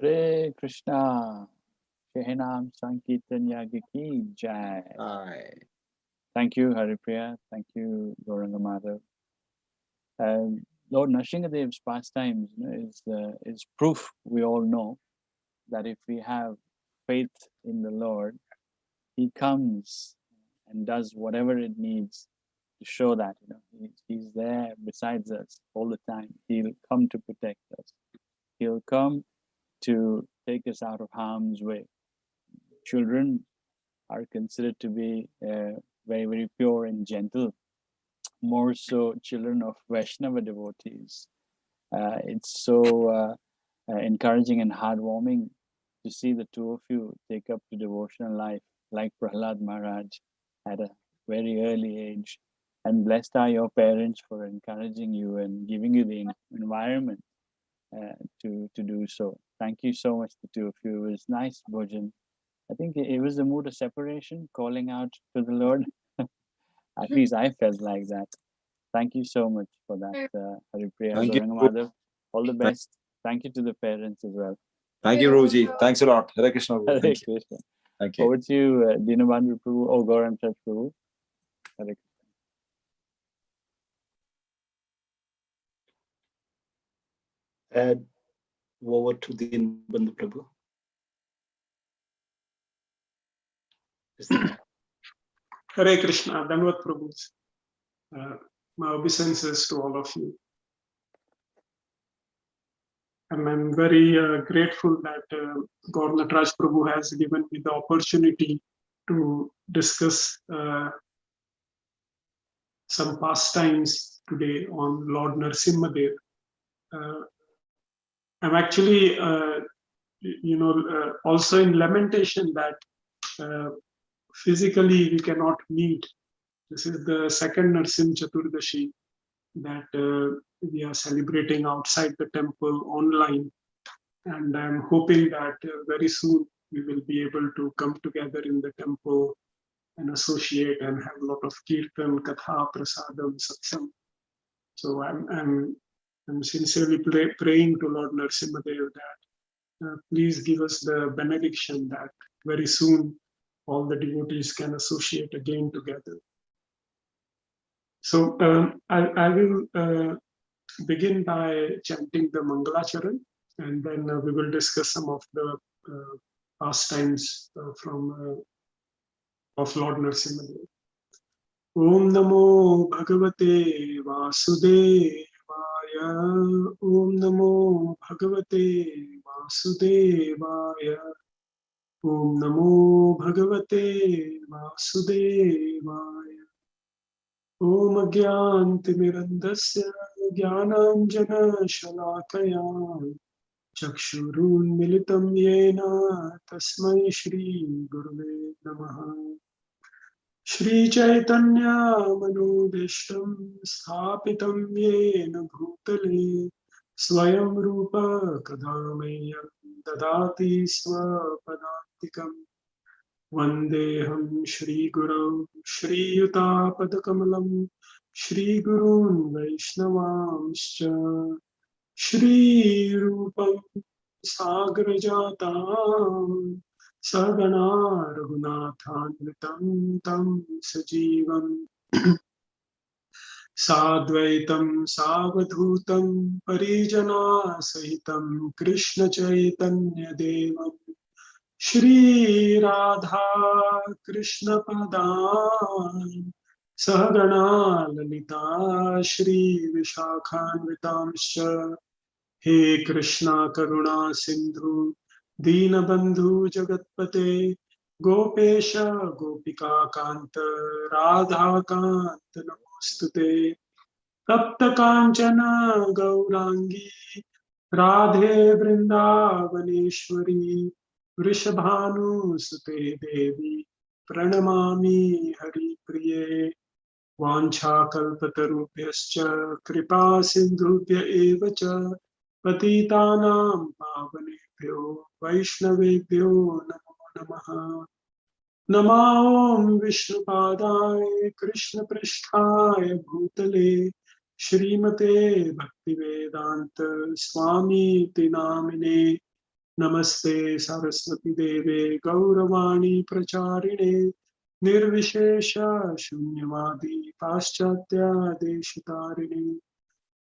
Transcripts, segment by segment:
Hare Krishna, Shehanam Sankirtan Yagi ki Jai. Thank you, Haripriya. Thank you, Gauranga Madhav. Lord Nrsingadev's pastimes, is proof we all know that if we have faith in the Lord, He comes and does whatever it needs to show that He's there besides us all the time. He'll come to protect us. He'll come to take us out of harm's way. Children are considered to be very, very pure and gentle, more so children of Vaishnava devotees. It's so encouraging and heartwarming to see the two of you take up to devotional life like Prahlad Maharaj at a very early age. And blessed are your parents for encouraging you and giving you the environment to do so. Thank you so much, the two of you. It was nice, Bhojan. I think it was a mood of separation, calling out to the Lord. At least I felt like that. Thank you so much for that, Haripriya, Thank you. Gauranga Madhav. All the best. Thank you to the parents as well. Thank you, Roji. Thanks a lot. Hare Krishna. Hare Thank you. Krishna. Thank you. Over to you, Dinabandhu Prabhu, or Gauram Chat Prabhu. Hare Add over to the Bandhu Prabhu. Hare Krishna, Dhanvat Prabhus. My obeisances to all of you. And I'm very grateful that Gaur Nataraj Prabhu has given me the opportunity to discuss some pastimes today on Lord Narasimha Dev. I'm actually, also in lamentation that physically we cannot meet. This is the second Narasimha Chaturdasi that we are celebrating outside the temple online. And I'm hoping that very soon we will be able to come together in the temple and associate and have a lot of kirtan, katha, prasadam, satsang. So I'm sincerely praying to Lord Narasimhadev that please give us the benediction that very soon all the devotees can associate again together. So I will begin by chanting the Mangalacharan, and then we will discuss some of the pastimes from of Lord Narasimhadev. Om Namo Bhagavate Vasudevaya. Om Namo Bhagavate Vasudevaya. Om Namo Bhagavate Vasudevaya. Om Agyantimirandasya Jnananjana Shalakaya Chakshurun Militam Yena Tasmai Shri Gurave Namaha. Shri Chaitanya Manobishtam Sthapitam Yena Bhutale Swayam Rupa Kadamaya Dadati Swapadantikam Vandeham Shri Guru Shri Yuta Padakamalam Shri Gurun Vaishnavamscha Shri Rupam Sagrajatam Sagana Raghunathanvitam Tam Sajivam Sadvaitam Savadhutam Parijana Sahitam Krishna Chaitanya Devam Shri Radha Krishna Padan Sahagana Lalita Shri Vishakhanvitamscha He Krishna Karuna Sindhu Deenabandhu Jagatpate Gopesha Gopika Kanta Radha Kanta Namostute Tapta Kanchana Gaurangi Radhe Vrindavaneshwari Vrishabhanu Sute Devi Pranamami Hari Priye Vancha Kalpatarubhyascha Kripa Sindhubhya Eva Cha Patitanam Pavanebhyo Vaishnavebhyo Namo Namaha. Namo Vishnupadaya Krishna Pristhaya Bhutale Shrimate Bhaktivedanta Swami Tinamine Namaste Saraswati Deve Gauravani Pracharine Nirvishesha Shunyavadi Paschatya Deshitarine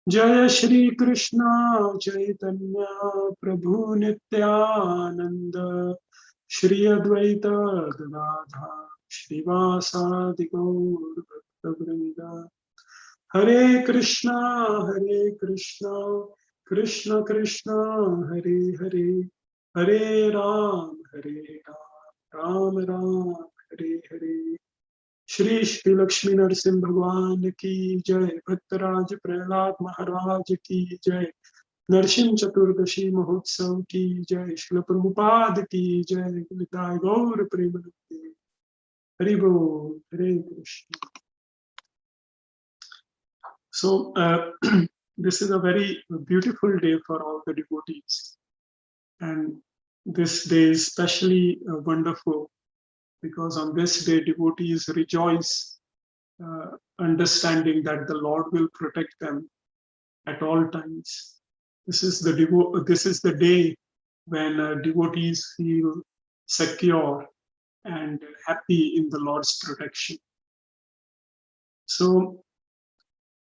Jaya Shri Krishna Chaitanya Prabhu Nityananda Shri Advaita Gadadhar Shrivasadi Gaur Bhaktavrinda Hare Krishna Krishna Krishna Hare Hare Hare Ram Ram Ram Hare Hare Shri Shri Lakshmi Narasimha Bhagwan ki Jai Bhattaraj Prahlad Maharaj ki Jai Narasimha Chaturdashi Mahotsav ki Jai Shri Prabhupada ki Jai Nitai Gaur Premanande Hari Bol Hare Krishna. So this is a very beautiful day for all the devotees, and this day is especially wonderful because on this day devotees rejoice, understanding that the Lord will protect them at all times. This is the day when devotees feel secure and happy in the Lord's protection. So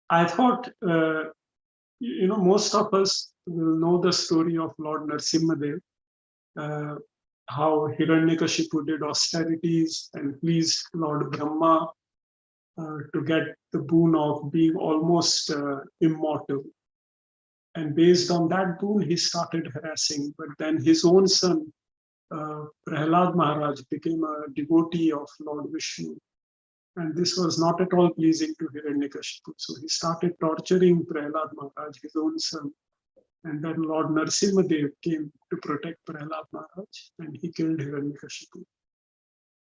I thought, most of us will know the story of Lord Narasimhadev, how Hiranyakashipu did austerities and pleased Lord Brahma to get the boon of being almost immortal. And based on that boon, he started harassing. But then his own son, Prahlad Maharaj, became a devotee of Lord Vishnu. And this was not at all pleasing to Hiranyakashipu. So he started torturing Prahlad Maharaj, his own son. And then Lord Narasimha Dev came to protect Prahlad Maharaj, and he killed Hiranyakashipu.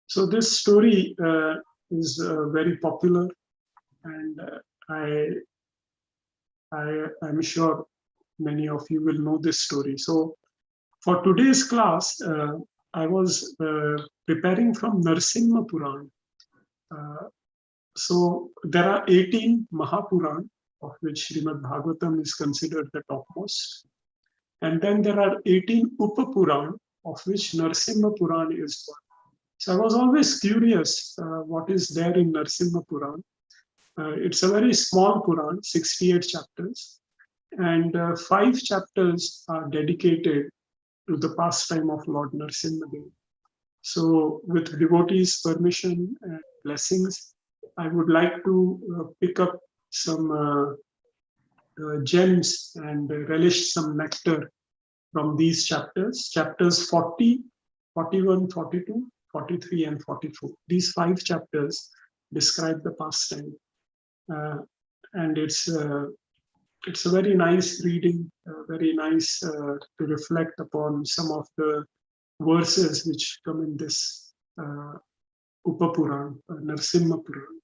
So this story is very popular, and I'm sure many of you will know this story. So for today's class, I was preparing from Narasimha Puran. So there are 18 Mahapuran, of which Srimad Bhagavatam is considered the topmost. And then there are 18 Upapuran, of which Narasimha Puran is one. So I was always curious what is there in Narasimha Puran. It's a very small Puran, 68 chapters, and 5 chapters are dedicated to the pastime of Lord Narasimha Dev. So with devotees' permission and blessings, I would like to pick up some gems and relish some nectar from these chapters, chapters 40, 41, 42, 43, and 44. These 5 chapters describe the pastime. And it's a very nice reading, very nice to reflect upon some of the verses which come in this Upapuran, Narasimha Puran.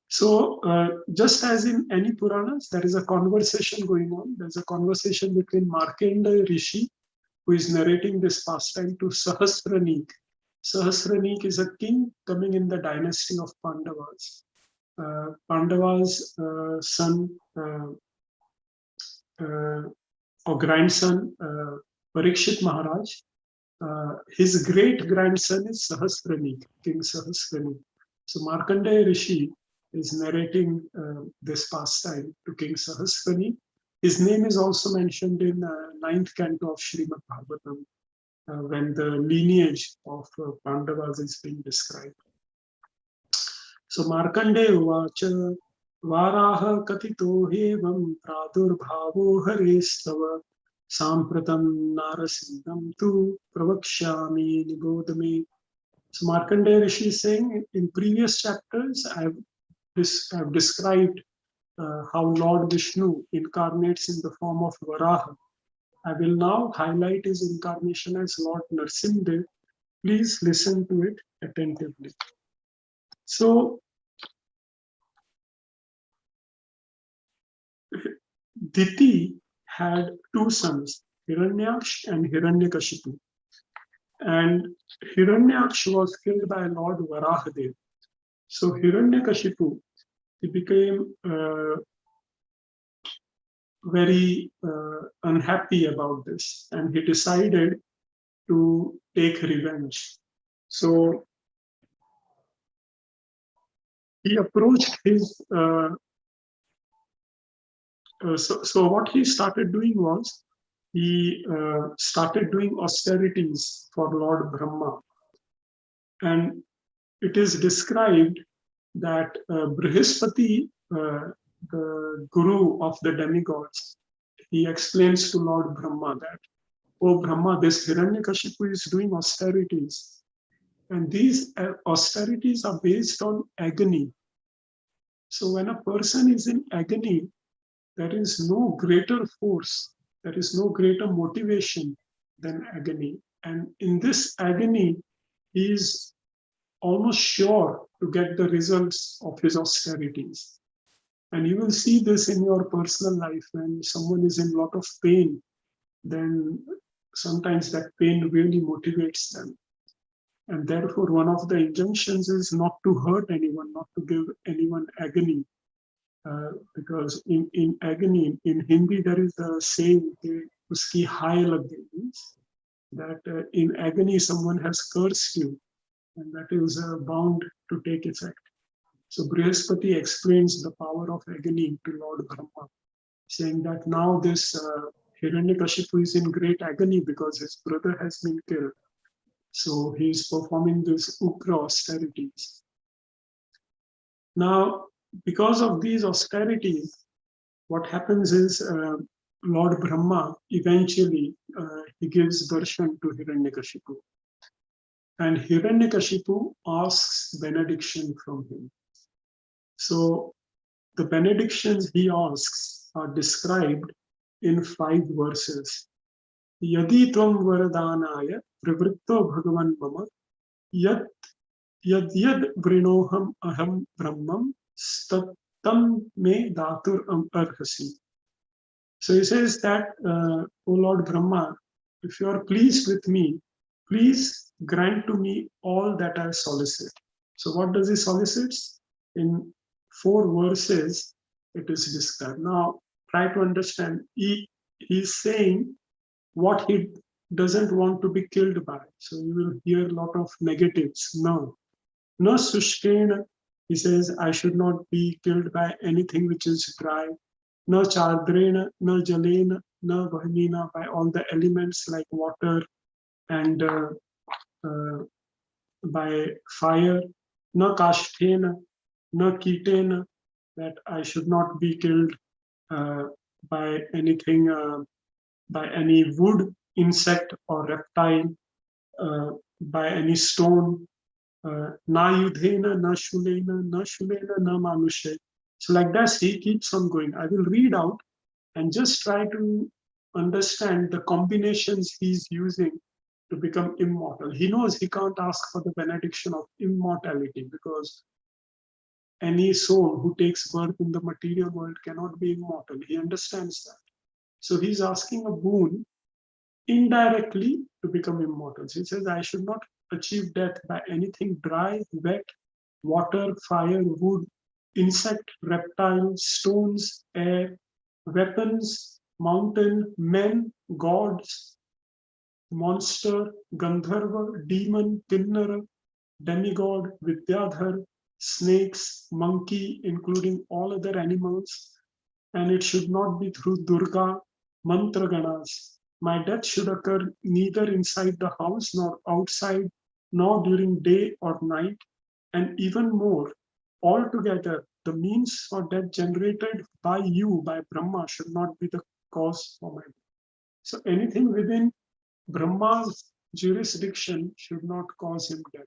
So just as in any Puranas, there is a conversation going on. There's a conversation between Markandeya Rishi, who is narrating this pastime, to Sahasranik. Sahasranik is a king coming in the dynasty of Pandavas. Pandava's son or grandson, Parikshit Maharaj, his great grandson is Sahasranik, King Sahasranik. So Markandeya Rishi is narrating this pastime to King Sahasranik. His name is also mentioned in 9th canto of Srimad Bhagavatam when the lineage of Pandavas is being described. So Markandeya Vacha Varaha Katito Hevam Pradurbhavo Harestava Sampratam Narasimham Tu Pravakshami Nibodhame. So Markandeya Rishi is saying, in previous chapters, I've described how Lord Vishnu incarnates in the form of Varaha. I will now highlight his incarnation as Lord Narasimha. Please listen to it attentively. So, Diti had 2 sons, Hiranyaksh and Hiranyakashipu. And Hiranyaksh was killed by Lord Varahadev. So Hiranyakashipu, he became very unhappy about this, and he decided to take revenge. So he approached his so what he started doing was he started doing austerities for Lord Brahma, and it is described that Brihaspati, the guru of the demigods, he explains to Lord Brahma that, "Oh Brahma, this Hiranyakashipu is doing austerities, and these austerities are based on agony. So when a person is in agony, there is no greater force, there is no greater motivation than agony. And in this agony, he is almost sure to get the results of his austerities." And you will see this in your personal life. When someone is in a lot of pain, then sometimes that pain really motivates them. And therefore, one of the injunctions is not to hurt anyone, not to give anyone agony. Because in agony, in Hindi, there is a saying, uski hai lag gayi, means that in agony, someone has cursed you, and that is bound to take effect. So Brihaspati explains the power of agony to Lord Brahma, saying that now this Hiranyakashipu is in great agony because his brother has been killed. So he is performing these ukra austerities. Now, because of these austerities, what happens is Lord Brahma eventually he gives darshan to Hiranyakashipu. and Hiranyakashipu asks benediction from him. So the benedictions he asks are described in 5 verses. Yadi tvam varadanaya privritto bhagavan mama yad yad vrinoham aham brahmam stattam me datur arhasi. So he says that, O Lord Brahma, if you are pleased with me, please grant to me all that I solicit. So what does he solicit? In 4 verses, it is described. Now, try to understand. He's saying what he doesn't want to be killed by. So you will hear a lot of negatives. No. No sushkena. He says, I should not be killed by anything which is dry. No chardrena, no jalena, no vahmina, by all the elements like water and by fire. No kashtena, no kitena, that I should not be killed by anything, by any wood, insect or reptile, by any stone. Na yudhena, na shulena, na shulena, na manushe. So like that, he keeps on going. I will read out and just try to understand the combinations he's using to become immortal. He knows he can't ask for the benediction of immortality because any soul who takes birth in the material world cannot be immortal. He understands that. So he's asking a boon indirectly to become immortal. So he says, I should not achieve death by anything dry, wet, water, fire, wood, insect, reptile, stones, air, weapons, mountain, men, gods, monster, Gandharva, demon, Kinnara, demigod, Vidyadhar, snakes, monkey, including all other animals. And it should not be through Durga, mantra ganas. My death should occur neither inside the house nor outside, nor during day or night. And even more, altogether, the means for death generated by you, by Brahma, should not be the cause for my death. So anything within Brahma's jurisdiction should not cause him death.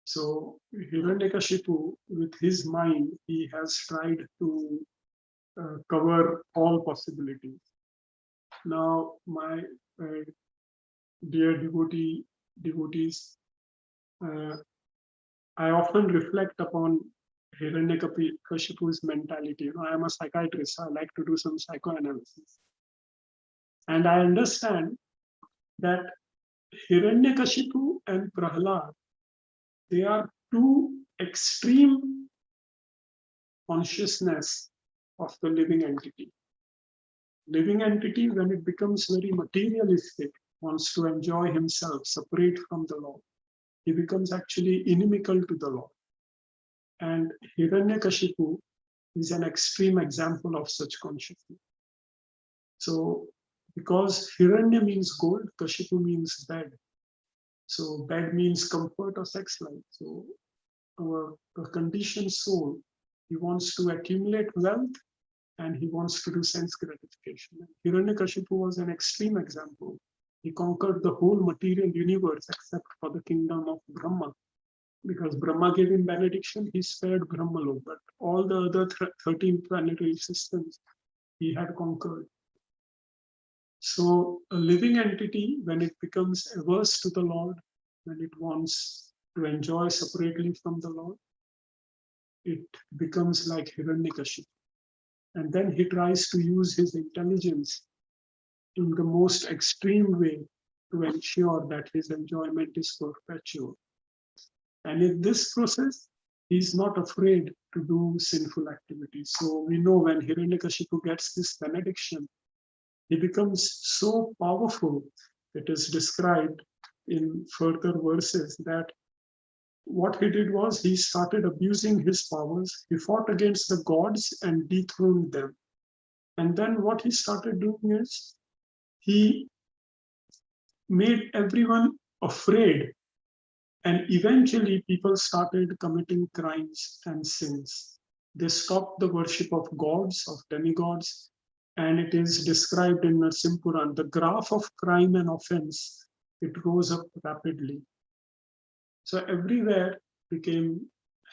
So Hiranyakashipu, with his mind, he has tried to cover all possibilities. Now, my dear devotees, I often reflect upon Hiranyakashipu's mentality. I am a psychiatrist, so I like to do some psychoanalysis. And I understand that Hiranyakashipu and Prahlad, they are 2 extreme consciousness of the living entity. Living entity, when it becomes very materialistic, wants to enjoy himself separate from the Lord. He becomes actually inimical to the Lord. And Hiranyakashipu is an extreme example of such consciousness. So, because Hiranya means gold, Kashipu means bed. So, bed means comfort or sex life. So, a conditioned soul, he wants to accumulate wealth and he wants to do sense gratification. Hiranyakashipu was an extreme example. He conquered the whole material universe except for the kingdom of Brahma. Because Brahma gave him benediction, he spared Brahmalok, but all the other 13 planetary systems he had conquered. So a living entity, when it becomes averse to the Lord, when it wants to enjoy separately from the Lord, it becomes like Hiranyakashipu. And then he tries to use his intelligence in the most extreme way to ensure that his enjoyment is perpetual. And in this process, he's not afraid to do sinful activities. So we know when Hiranyakashipu gets this benediction, he becomes so powerful. It is described in further verses that what he did was he started abusing his powers. He fought against the gods and dethroned them. And then what he started doing is he made everyone afraid. And eventually people started committing crimes and sins. They stopped the worship of gods, of demigods, and it is described in Narasimha Puran. The graph of crime and offense it rose up rapidly. So everywhere became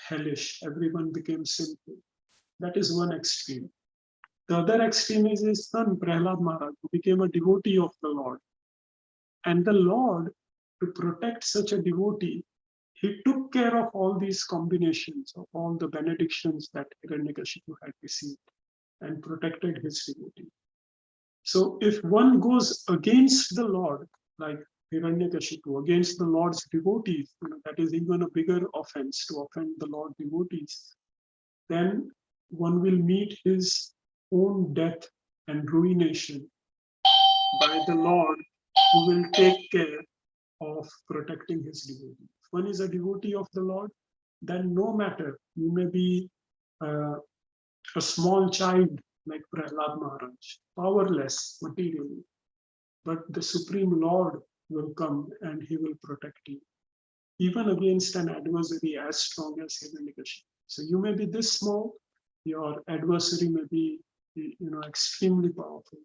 hellish, everyone became sinful. That is one extreme. The other extreme is his son, Prahlad Maharaj, who became a devotee of the Lord. And the Lord, to protect such a devotee, he took care of all these combinations of all the benedictions that Hiranyakashipu had received and protected his devotee. So if one goes against the Lord, like Hiranyakashipu, against the Lord's devotees, that is even a bigger offense, to offend the Lord devotees, then one will meet his own death and ruination by the Lord, who will take care of protecting his devotee. If one is a devotee of the Lord, then no matter, you may be a small child like Prahlad Maharaj, powerless materially, but the Supreme Lord will come and he will protect you, even against an adversary as strong as Hiranyakashipu. So you may be this small, your adversary may be, extremely powerful,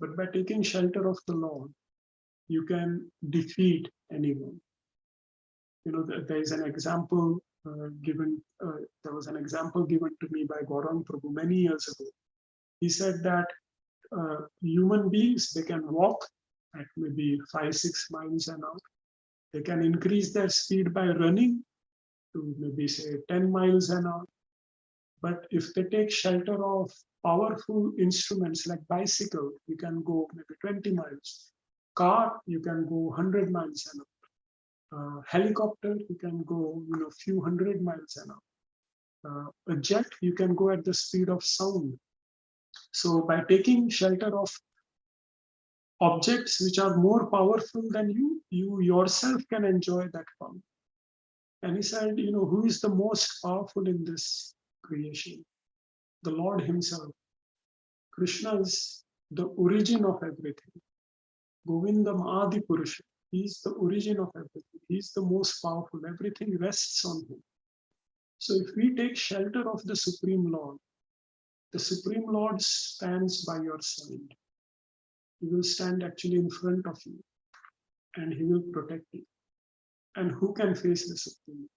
but by taking shelter of the Lord, you can defeat anyone. There is an example given. There was an example given to me by Gaurang Prabhu many years ago. He said that human beings, they can walk at maybe 5-6 miles an hour. They can increase their speed by running to maybe say 10 miles an hour. But if they take shelter of powerful instruments like bicycle, you can go maybe 20 miles. Car, you can go 100 miles an hour. Helicopter, you can go few hundred miles an hour. A jet, you can go at the speed of sound. So by taking shelter of objects which are more powerful than you yourself can enjoy that power. And he said, who is the most powerful in this creation? The Lord himself. Krishna is the origin of everything. Govindam Adi Purusha. He is the origin of everything. He is the most powerful. Everything rests on him. So if we take shelter of the Supreme Lord, the Supreme Lord stands by your side. He will stand actually in front of you and he will protect you. And who can face the Supreme?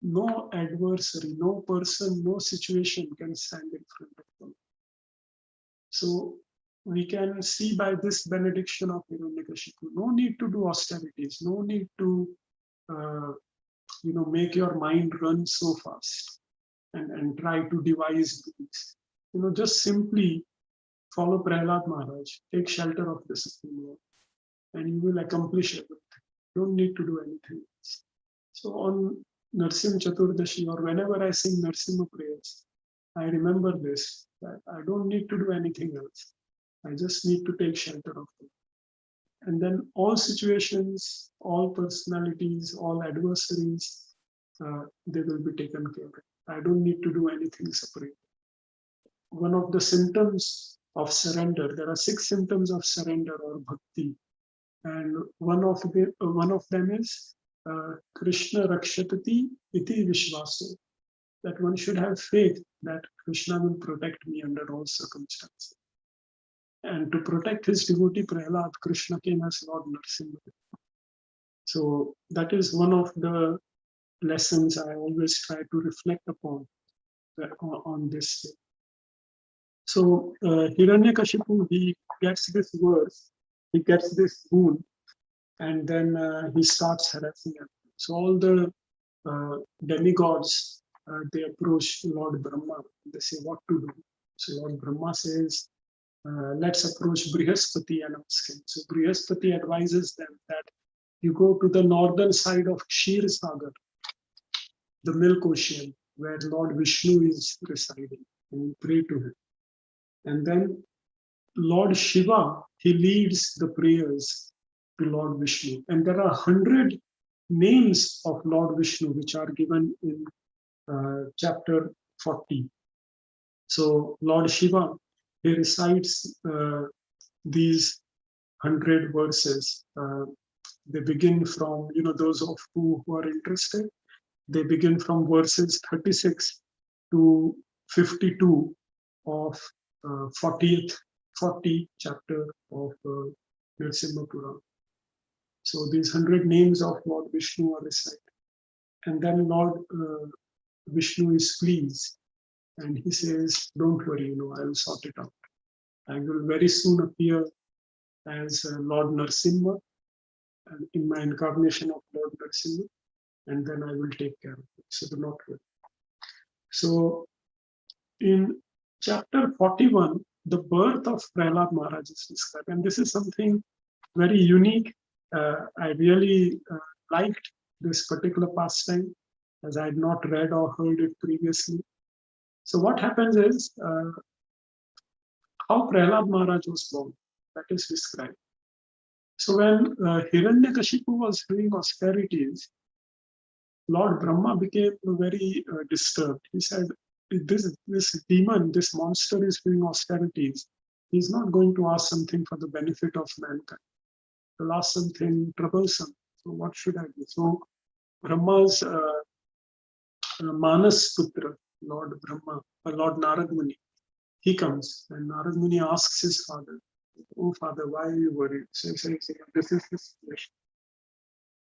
No adversary, no person, no situation can stand in front of them. So we can see by this benediction of Hiranyakashipu, no need to do austerities, no need to make your mind run so fast and try to devise things. Just simply follow Prahlad Maharaj, take shelter of the Supreme Lord, and you will accomplish everything. You don't need to do anything else. So on Narasimha Chaturdashi, or whenever I sing Narasimha prayers, I remember this, that I don't need to do anything else. I just need to take shelter of them. And then all situations, all personalities, all adversaries, they will be taken care of. I don't need to do anything separate. One of the symptoms of surrender, there are 6 symptoms of surrender or bhakti. And one of them is Krishna Rakshatati iti Vishvaso, that one should have faith that Krishna will protect me under all circumstances. And to protect his devotee Prahlad, Krishna came as Lord Narasimha. So that is one of the lessons I always try to reflect upon on this day. So Hiranyakashipu, he gets this verse, he gets this boon, and then he starts harassing him. So all the demigods, they approach Lord Brahma. They say what to do. So Lord Brahma says, let's approach Brihaspati and ask him. So Brihaspati advises them that you go to the northern side of Kshir Sagar, the milk ocean, where Lord Vishnu is residing, and you pray to him. And then Lord Shiva, he leads the prayers to Lord Vishnu. And there are 100 names of Lord Vishnu which are given in chapter 40. So Lord Shiva, he recites these 100 verses. They begin from, those of who are interested, they begin from verses 36 to 52 of 40 chapter of Narasimha Purana. So these 100 names of Lord Vishnu are recited. And then Lord Vishnu is pleased. And he says, don't worry, I will sort it out. I will very soon appear as Lord Narasimha and in my incarnation of Lord Narasimha, and then I will take care of it. So do not worry. So in chapter 41, the birth of Prahlad Maharaj is described, and this is something very unique. I really liked this particular pastime, as I had not read or heard it previously. So what happens is, how Prahlad Maharaj was born, that is described. So when Hiranyakashipu was doing austerities, Lord Brahma became very disturbed. He said, this demon, this monster is doing austerities. He's not going to ask something for the benefit of mankind. He'll ask something troublesome. So what should I do? So Brahma's Manas Putra, Lord Brahma, Lord Narad Muni, he comes and Narad Muni asks his father, oh father, why are you worried? So he says, this is the situation.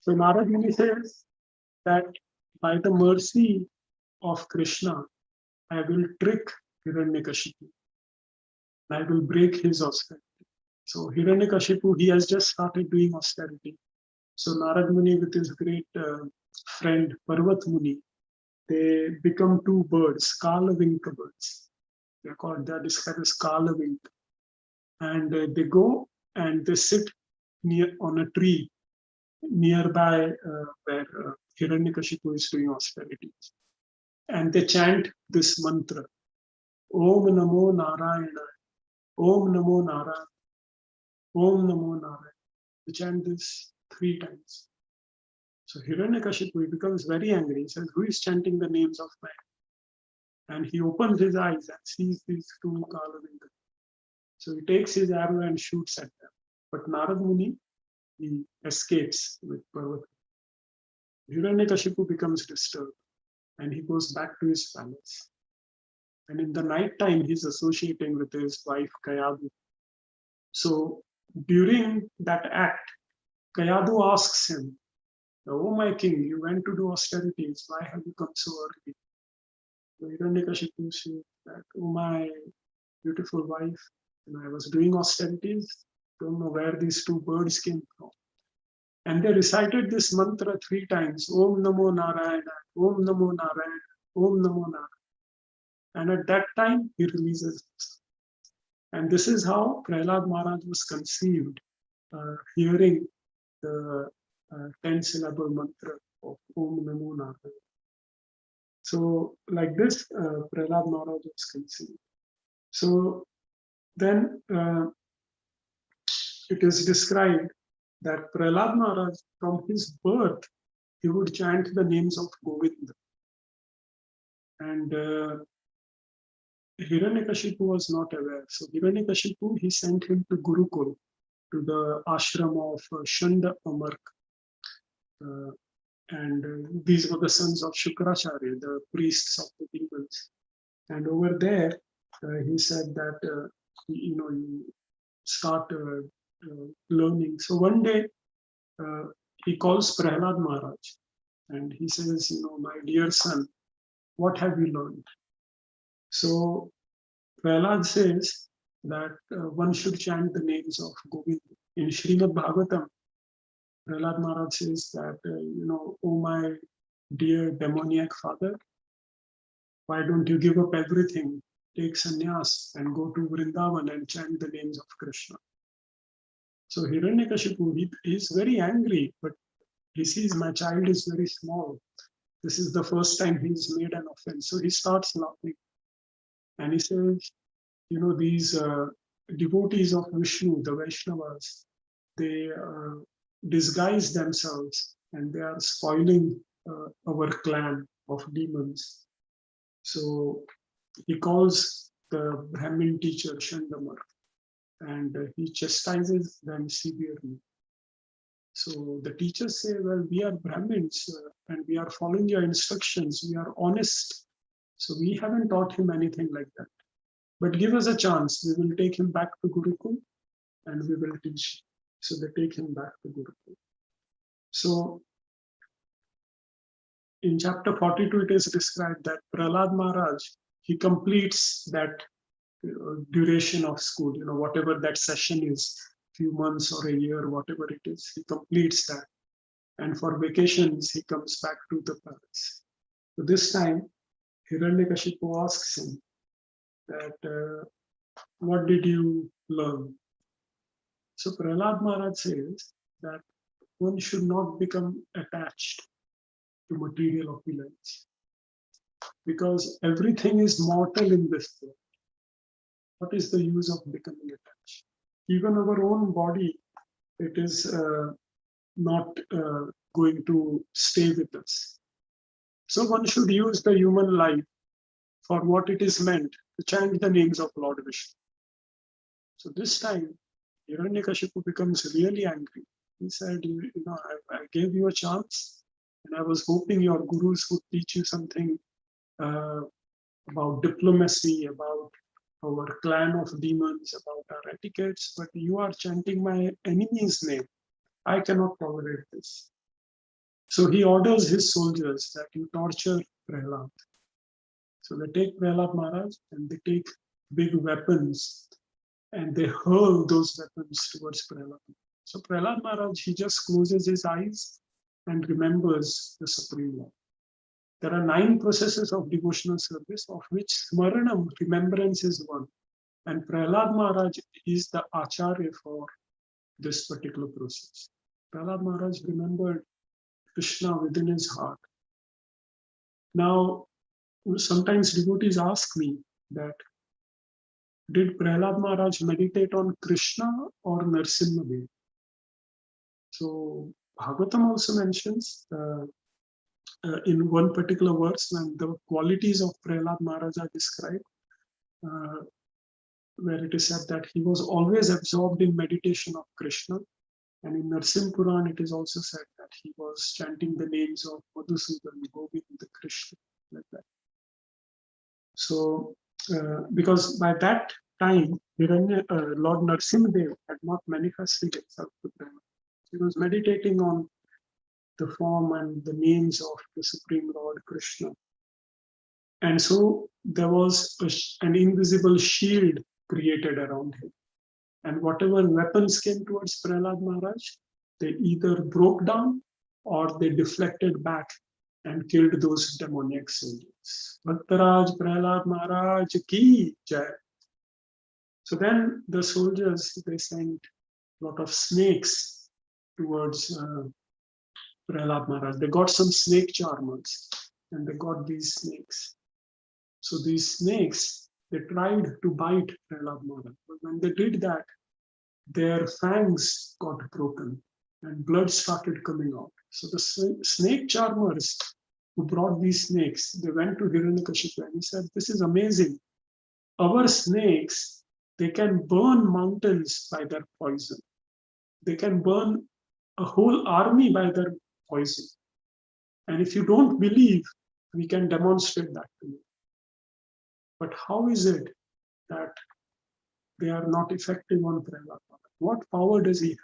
So Narad Muni says that by the mercy of Krishna, I will trick Hiranyakashipu. I will break his austerity. So Hiranyakashipu, he has just started doing austerity. So Narad Muni with his great friend Parvat Muni, they become two birds, Kalavinka birds. They're described as Kalavinka. And they go and they sit on a tree nearby where Hiranyakashipu is doing austerities. And they chant this mantra, Om Namo Narayana, Om Namo Narayana, Om Namo Narayana. They chant this 3 times. So Hiranyakashipu becomes very angry. He says, who is chanting the names of man? And he opens his eyes and sees these 2 Kalavinkas. So he takes his arrow and shoots at them. But Narad Muni, he escapes with Parvati. Hiranyakashipu becomes disturbed and he goes back to his palace. And in the night time, he's associating with his wife Kayadu. So during that act, Kayadu asks him, oh my king, you went to do austerities, why have you come so early? So Hiranyakashipu says that, oh my beautiful wife, I was doing austerities, don't know where these 2 birds came from. And they recited this mantra 3 times, Om Namo Narayana, Om Namo Narayana, Om Namo Narayana. And at that time, he releases this. And this is how Prahlad Maharaj was conceived, hearing the 10-syllable mantra of Om Namo Narayana. So like this, Prahlad Maharaj was conceived. So then it is described that Prahlad Maharaj, from his birth, he would chant the names of Govinda. And Hiranyakashipu was not aware. So Hiranyakashipu, he sent him to Gurukul, to the ashram of Shanda Amark. And these were the sons of Shukracharya, the priests of the demons. And over there, he said that, you start learning. So one day, he calls Prahlad Maharaj and he says, my dear son, what have you learned? So Prahlad says that one should chant the names of Govinda. In Srimad Bhagavatam, Prahlad Maharaj says that, oh my dear demoniac father, why don't you give up everything, take sannyas and go to Vrindavan and chant the names of Krishna? So Hiranyakashipu, he is very angry, but he sees my child is very small. This is the first time he's made an offense. So he starts laughing. And he says, these devotees of Vishnu, the Vaishnavas, they disguise themselves and they are spoiling our clan of demons. So he calls the Brahmin teacher Shandamar and he chastises them severely. So the teachers say, well, we are Brahmins and we are following your instructions. We are honest. So we haven't taught him anything like that. But give us a chance. We will take him back to Gurukul and we will teach. So they take him back to Gurukul. So in chapter 42, it is described that Prahlad Maharaj, he completes that duration of school, whatever that session is, few months or a year, whatever it is, he completes that. And for vacations, he comes back to the palace. So this time, Hiranyakashipu asks him that, what did you learn? So Prahlad Maharaj says that one should not become attached to material opulence, because everything is mortal in this world. What is the use of becoming attached? Even our own body, it is not going to stay with us. So one should use the human life for what it is meant, to chant the names of Lord Vishnu. So this time, Hiranyakashipu becomes really angry. He said, I gave you a chance, and I was hoping your gurus would teach you something about diplomacy, about our clan of demons, about our etiquettes, but you are chanting my enemy's name. I cannot tolerate this. So he orders his soldiers that you torture Prahlad. So they take Prahlad Maharaj and they take big weapons and they hurl those weapons towards Prahlad. So Prahlad Maharaj, he just closes his eyes and remembers the Supreme Lord. There are 9 processes of devotional service, of which Smaranam, remembrance, is one. And Prahlad Maharaj is the Acharya for this particular process. Prahlad Maharaj remembered Krishna within his heart. Now, sometimes devotees ask me that, did Prahlad Maharaj meditate on Krishna or Narasimha Dev? So Bhagavatam also mentions in one particular verse when the qualities of Prahlad Maharaj are described, where it is said that he was always absorbed in meditation of Krishna. And in Narasimha Puran, it is also said that he was chanting the names of Madhusudan, Govinda, Krishna, like that. So, because by that time, Lord Narasimha Dev had not manifested himself to Brahma. He was meditating on the form and the names of the Supreme Lord Krishna. And so there was an invisible shield created around him. And whatever weapons came towards Prahlad Maharaj, they either broke down or they deflected back and killed those demoniac soldiers. Bhaktaraj Prahlad Maharaj ki jai. So then the soldiers, they sent a lot of snakes towards Prahlad Maharaj. They got some snake charmers and they got these snakes. So these snakes, they tried to bite Prahlad Maharaj. But when they did that, their fangs got broken and blood started coming out. So the snake charmers who brought these snakes, they went to Hiranyakashipu and he said, this is amazing. Our snakes, they can burn mountains by their poison. They can burn a whole army by their poison. And if you don't believe, we can demonstrate that to you. But how is it that they are not effective on Prahlad? What power does he have?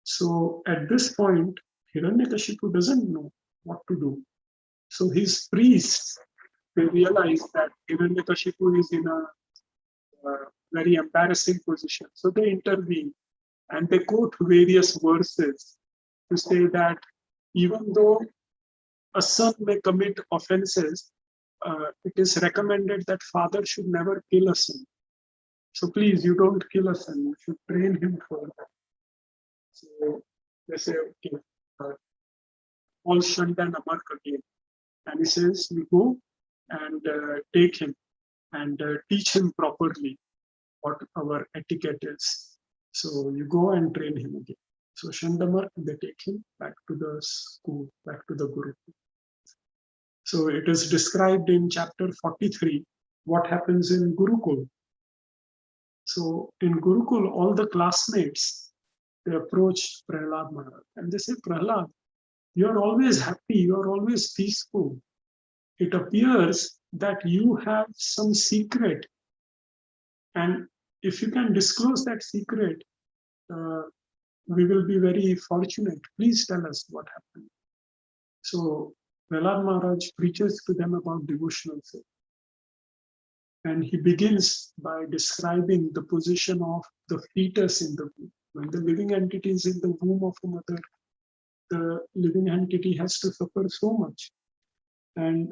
So at this point, Hiranyakashipu doesn't know what to do. So his priests, they realize that Hiranyakashipu is in a very embarrassing position. So they intervene and they quote various verses to say that even though a son may commit offenses, it is recommended that father should never kill a son. So please, you don't kill a son, you should train him for that. So they say, okay, all Shandan Amar again. And he says, you go and take him and teach him properly what our etiquette is. So you go and train him again. So Shandamar, they take him back to the school, back to the Guru. So it is described in chapter 43, what happens in Gurukul. So in Gurukul, all the classmates, they approach Prahlad Maharaj and they say, Prahlad, you are always happy, you are always peaceful. It appears that you have some secret. And if you can disclose that secret, we will be very fortunate. Please tell us what happened. So Prahlad Maharaj preaches to them about devotional faith. And he begins by describing the position of the fetus in the womb. When the living entity is in the womb of a mother, the living entity has to suffer so much. And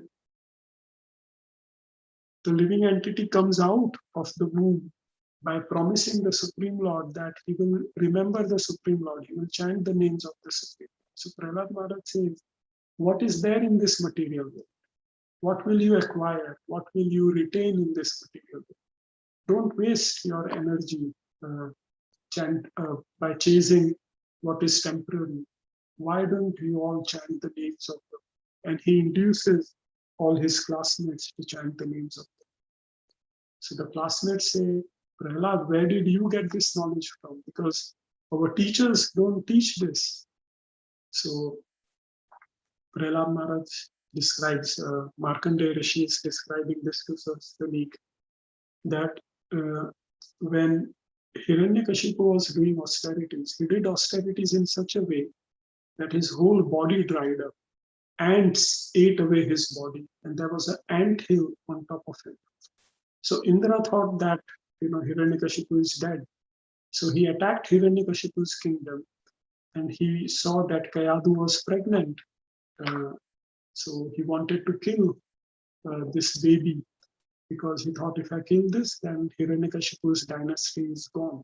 the living entity comes out of the womb by promising the Supreme Lord that he will remember the Supreme Lord, he will chant the names of the Supreme Lord. So Prahlad Maharaj says, what is there in this material world? What will you acquire? What will you retain in this material world? Don't waste your energy by chasing what is temporary. Why don't you all chant the names of them? And he induces all his classmates to chant the names of them. So the classmates say, Prahlad, where did you get this knowledge from? Because our teachers don't teach this. So Prahlad Maharaj describes, Markandeya Rishi is describing this to his colleague, that when Hiranyakashipu was doing austerities, he did austerities in such a way that his whole body dried up. Ants ate away his body, and there was an ant hill on top of it. So Indra thought that Hiranyakashipu is dead. So he attacked Hiranyakashipu's kingdom, and he saw that Kayadu was pregnant. So he wanted to kill this baby, because he thought, if I kill this, then Hiranyakashipu's dynasty is gone.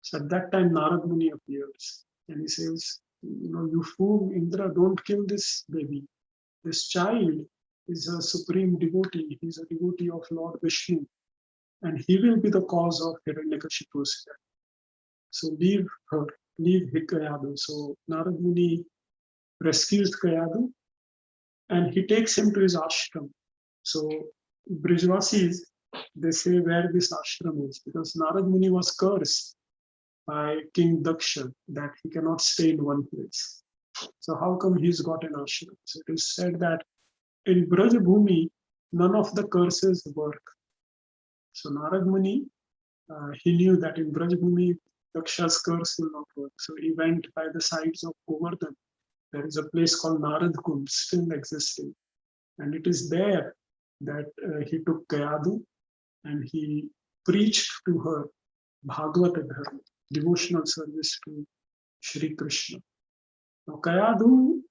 So at that time, Narad Muni appears, and he says, you fool, Indra, don't kill this baby. This child is a supreme devotee. He's a devotee of Lord Vishnu, and he will be the cause of Hiranyakashipu's death. So leave her, leave Kayadu. So Narad Muni rescues Kayadu, and he takes him to his ashram. So Brijvasis, they say where this ashram is, because Narad Muni was cursed by King Daksha that he cannot stay in one place. So how come he's got an ashram? So it is said that in Braj Bhumi, none of the curses work. So Narad Muni, he knew that in Braj Bhumi, Daksha's curse will not work. So he went by the sides of Govardhan. There is a place called Narad Kund, still existing. And it is there that he took Kayadu and he preached to her Bhagavata Dharma, devotional service to Shri Krishna. Now Kayadu,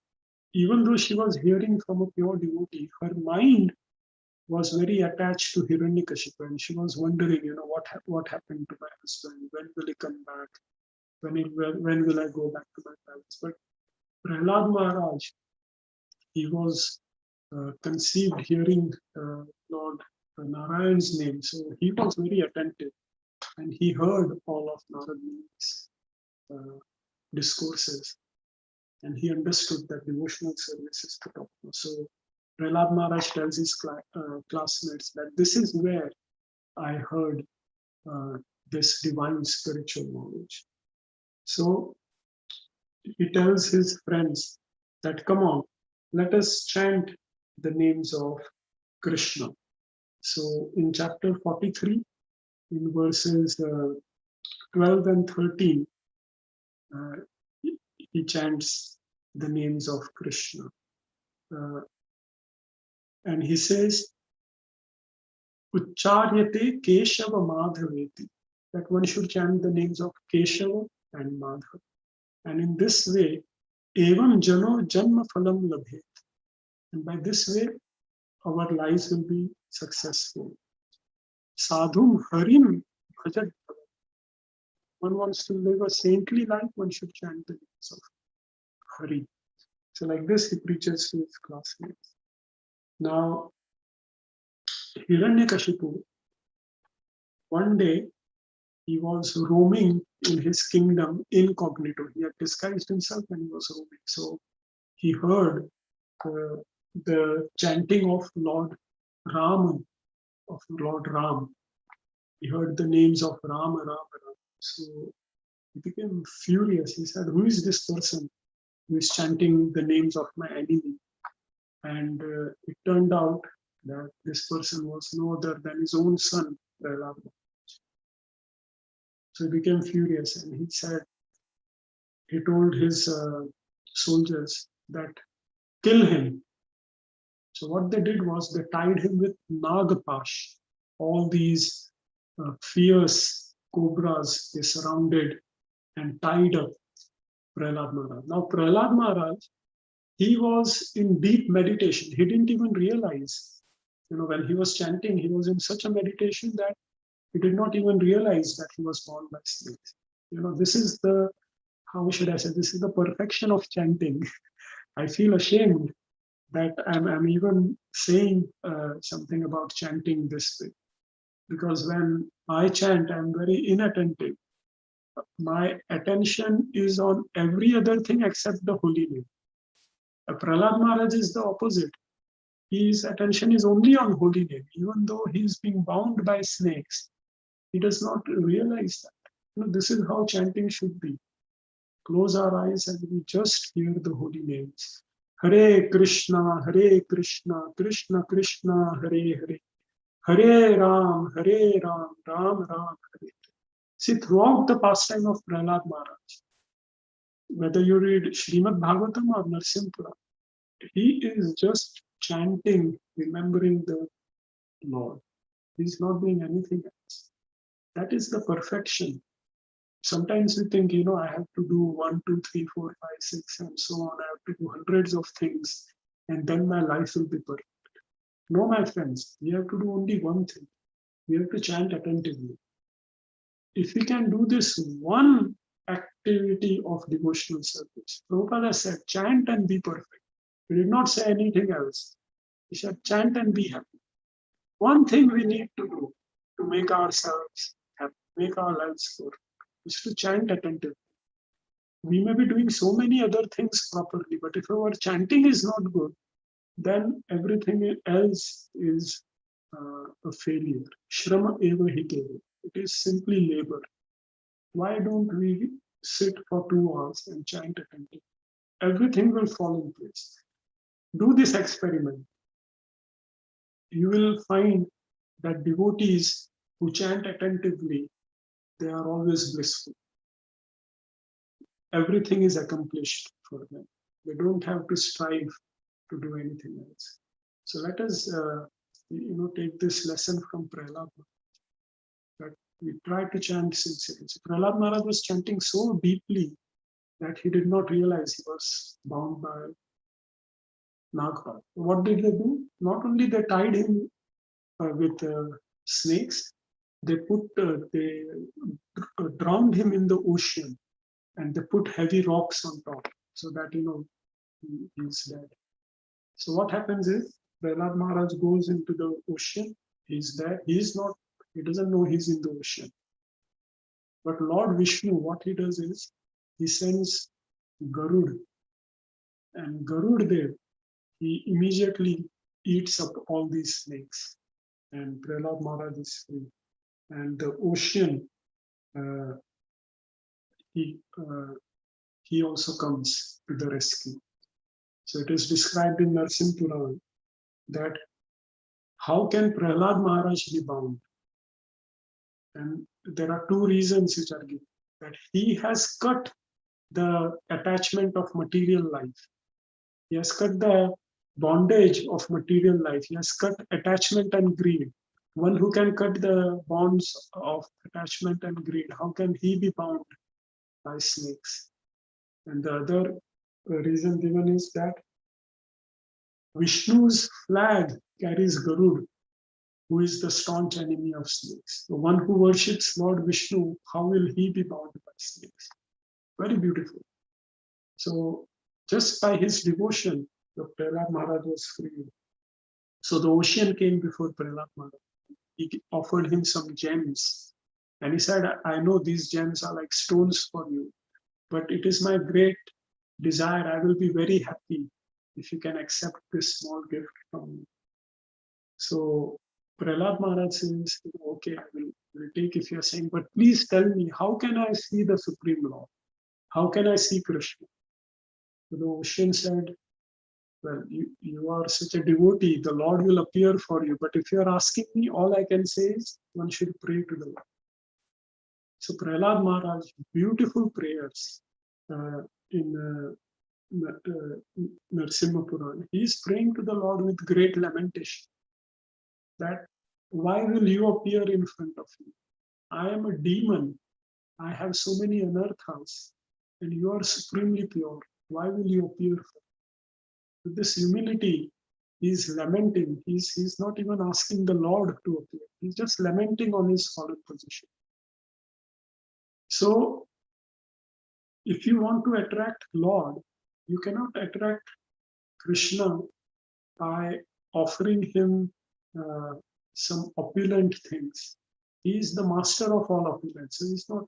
even though she was hearing from a pure devotee, her mind was very attached to Hiranyakashipu, and she was wondering, what happened to my husband? When will he come back? When will I go back to my palace? But Prahlad Maharaj, he was conceived hearing Lord Narayan's name, so he was very attentive, and he heard all of Narad Muni's discourses, and he understood that devotional service is the top. So Prahlad Maharaj tells his classmates that this is where I heard this divine spiritual knowledge. So he tells his friends that, come on, let us chant the names of Krishna. So in chapter 43, in verses 12 and 13, he chants the names of Krishna. And he says, Ucharyate Keshava Madhaveti, that one should chant the names of Keshava and Madhava. And in this way, Evam Jano Janma Phalam Labhet. And by this way, our lives will be successful. Sadhum Harim Bhajat. One wants to live a saintly life, one should chant the names of Hari. So like this, he preaches to his classmates. Now, Hiranyakashipu, one day, he was roaming in his kingdom incognito. He had disguised himself and he was roaming. So he heard the chanting of Lord Ram, of Lord Ram. He heard the names of Rama, Rama, Rama. So he became furious. He said, who is this person who is chanting the names of my enemy? And it turned out that this person was no other than his own son, Prahlad. So he became furious and he said, he told his soldiers that kill him. So what they did was they tied him with Nagapash. All these fierce cobras, they surrounded and tied up Prahlad Maharaj. Now Prahlad Maharaj, he was in deep meditation. He didn't even realize, when he was chanting, he was in such a meditation that he did not even realize that he was bound by snakes. This is the, how should I say, this is the perfection of chanting. I feel ashamed that I'm even saying something about chanting this way. Because when I chant, I'm very inattentive. My attention is on every other thing except the holy name. Prahlad Maharaj is the opposite. His attention is only on holy name. Even though he is being bound by snakes, he does not realize that. This is how chanting should be. Close our eyes and we just hear the holy names. Hare Krishna, Krishna Krishna, Hare Hare. Hare Ram, Ram Ram, Hare. See, throughout the pastime of Prahlad Maharaj, whether you read Srimad Bhagavatam or Narasimha, he is just chanting, remembering the Lord. He's not doing anything else. That is the perfection. Sometimes we think, I have to do 1, 2, 3, 4, 5, 6, and so on. I have to do hundreds of things, and then my life will be perfect. No, my friends, we have to do only one thing. We have to chant attentively. If we can do this one activity of devotional service, Prabhupada said, chant and be perfect. He did not say anything else. He said, chant and be happy. One thing we need to do to make ourselves happy, make our lives good, is to chant attentively. We may be doing so many other things properly, but if our chanting is not good, then everything else is a failure. Shrama eva hi keva. It is simply labor. Why don't we sit for 2 hours and chant attentively? Everything will fall in place. Do this experiment. You will find that devotees who chant attentively, they are always blissful. Everything is accomplished for them. They don't have to strive to do anything else. So let us, take this lesson from Prahlad. That we try to chant sincerely. So Prahlad Maharaj was chanting so deeply that he did not realize he was bound by Nagpal. What did they do? Not only they tied him with snakes, they drowned him in the ocean, and they put heavy rocks on top so that he's dead. So what happens is Prahlad Maharaj goes into the ocean. He's there. He doesn't know he's in the ocean. But Lord Vishnu, what he does is he sends Garud, and Garud there, he immediately eats up all these snakes, and Prahlad Maharaj is free. And the ocean, he also comes to the rescue. So it is described in Narasimha Puran that how can Prahlad Maharaj be bound? And there are 2 reasons which are given. That he has cut the attachment of material life. He has cut the bondage of material life. He has cut attachment and greed. One who can cut the bonds of attachment and greed, how can he be bound by snakes? And the other reason given is that Vishnu's flag carries Garud, who is the staunch enemy of snakes. The one who worships Lord Vishnu, how will he be bound by snakes? Very beautiful. So just by his devotion, the Prahlad Maharaj was freed. So the ocean came before Prahlad Maharaj. He offered him some gems. And he said, I know these gems are like stones for you, but it is my great desire. I will be very happy if you can accept this small gift from me. So Prahlad Maharaj says, okay, I will take if you're saying, but please tell me, how can I see the Supreme Lord? How can I see Krishna? So the ocean said, well, you are such a devotee, the Lord will appear for you. But if you're asking me, all I can say is one should pray to the Lord. So Prahlad Maharaj, beautiful prayers. in Narasimha Purana. He is praying to the Lord with great lamentation that why will you appear in front of me? I am a demon. I have so many anarthas, and you are supremely pure. Why will you appear? With this humility, he is lamenting. He's not even asking the Lord to appear. He's just lamenting on his fallen position. So, if you want to attract Lord, you cannot attract Krishna by offering him some opulent things. He is the master of all opulence, so he's not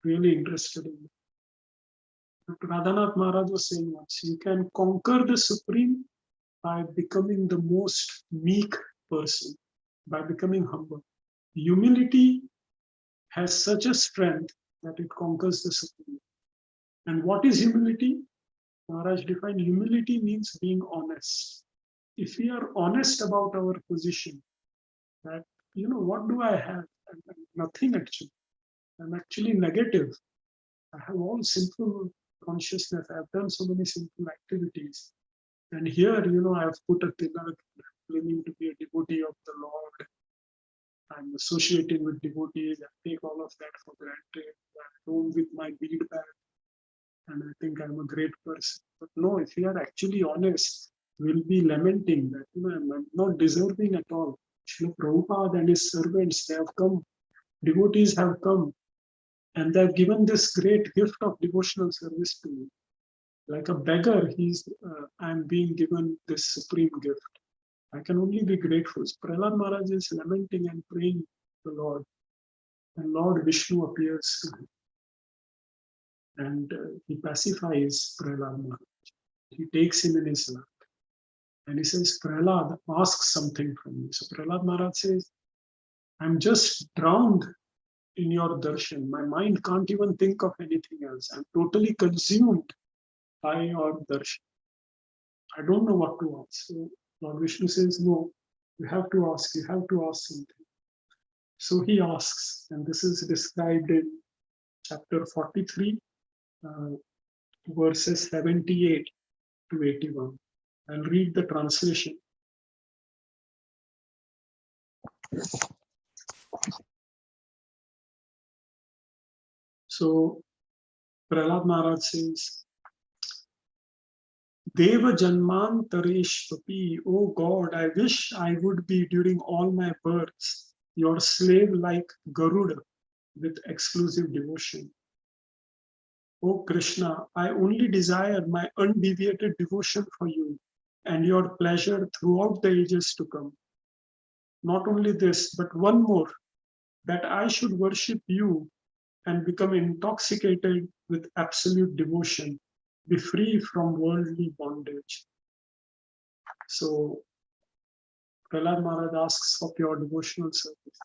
really interested in it. But Radhanath Maharaj was saying once, you can conquer the supreme by becoming the most meek person, by becoming humble. Humility has such a strength that it conquers the supreme. And what is humility? Maharaj defined humility means being honest. If we are honest about our position, that, what do I have? Nothing actually. I'm actually negative. I have all sinful consciousness. I've done so many sinful activities. And here, I've put a tilak, claiming to be a devotee of the Lord. I'm associating with devotees. I take all of that for granted. I'm home with my bead bag. And I think I'm a great person. But no, if you are actually honest, we'll be lamenting that, I'm not deserving at all. Srila Prabhupada and his servants, they have come, devotees have come, and they have given this great gift of devotional service to me. Like a beggar, I'm being given this supreme gift. I can only be grateful. So Prahlad Maharaj is lamenting and praying to the Lord, and Lord Vishnu appears to him. And he pacifies Prahlad Maharaj. He takes him in his lap. And he says, Prahlad, ask something from me. So Prahlad Maharaj says, I'm just drowned in your darshan. My mind can't even think of anything else. I'm totally consumed by your darshan. I don't know what to ask. So Lord Vishnu says, no, you have to ask something. So he asks, and this is described in chapter 43, verses 78 to 81. I'll read the translation. So Prahlad Maharaj says, Deva Janmantareshvapi, O God, I wish I would be during all my births your slave like Garuda with exclusive devotion. O Krishna, I only desire my undeviated devotion for you and your pleasure throughout the ages to come. Not only this, but one more, that I should worship you and become intoxicated with absolute devotion, be free from worldly bondage. So Prahlad Maharaj asks for pure devotional service.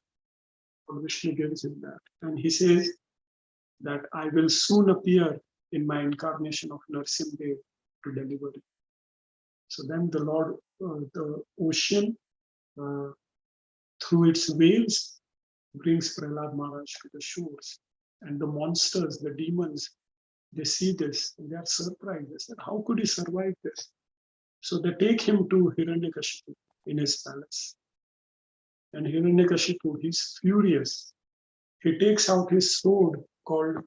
Lord Vishnu gives him that. And he says that I will soon appear in my incarnation of Narasimha to deliver it. So then the Lord, the ocean, through its waves, brings Prahlad Maharaj to the shores. And the monsters, the demons, they see this and they are surprised. They said, how could he survive this? So they take him to Hiranyakashipu in his palace. And Hiranyakashipu, he's furious. He takes out his sword called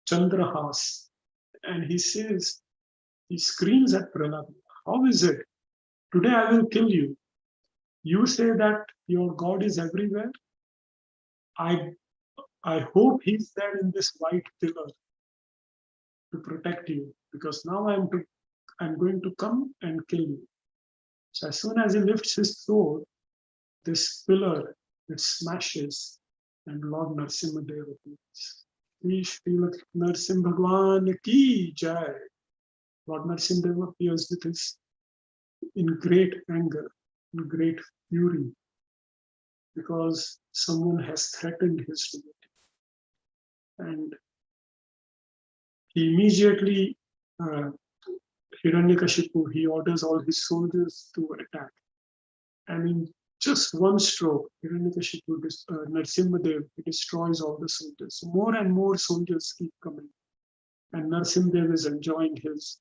Chandrahas and he says, he screams at Prahlad, how is it? Today I will kill you. You say that your God is everywhere. I hope he's there in this white pillar to protect you, because now I'm going to come and kill you. So as soon as he lifts his sword, this pillar, it smashes and Lord Narasimha Dev appears. Shri Narasimha Bhagwan ki jai. Lord Narasimha Dev appears with his, in great anger, in great fury, because someone has threatened his divinity. And he immediately, Hiranyakashipu, he orders all his soldiers to attack. And in just one stroke, Hiranyakashipu, Narasimha Dev, he destroys all the soldiers. So more and more soldiers keep coming. and Narasimha is enjoying his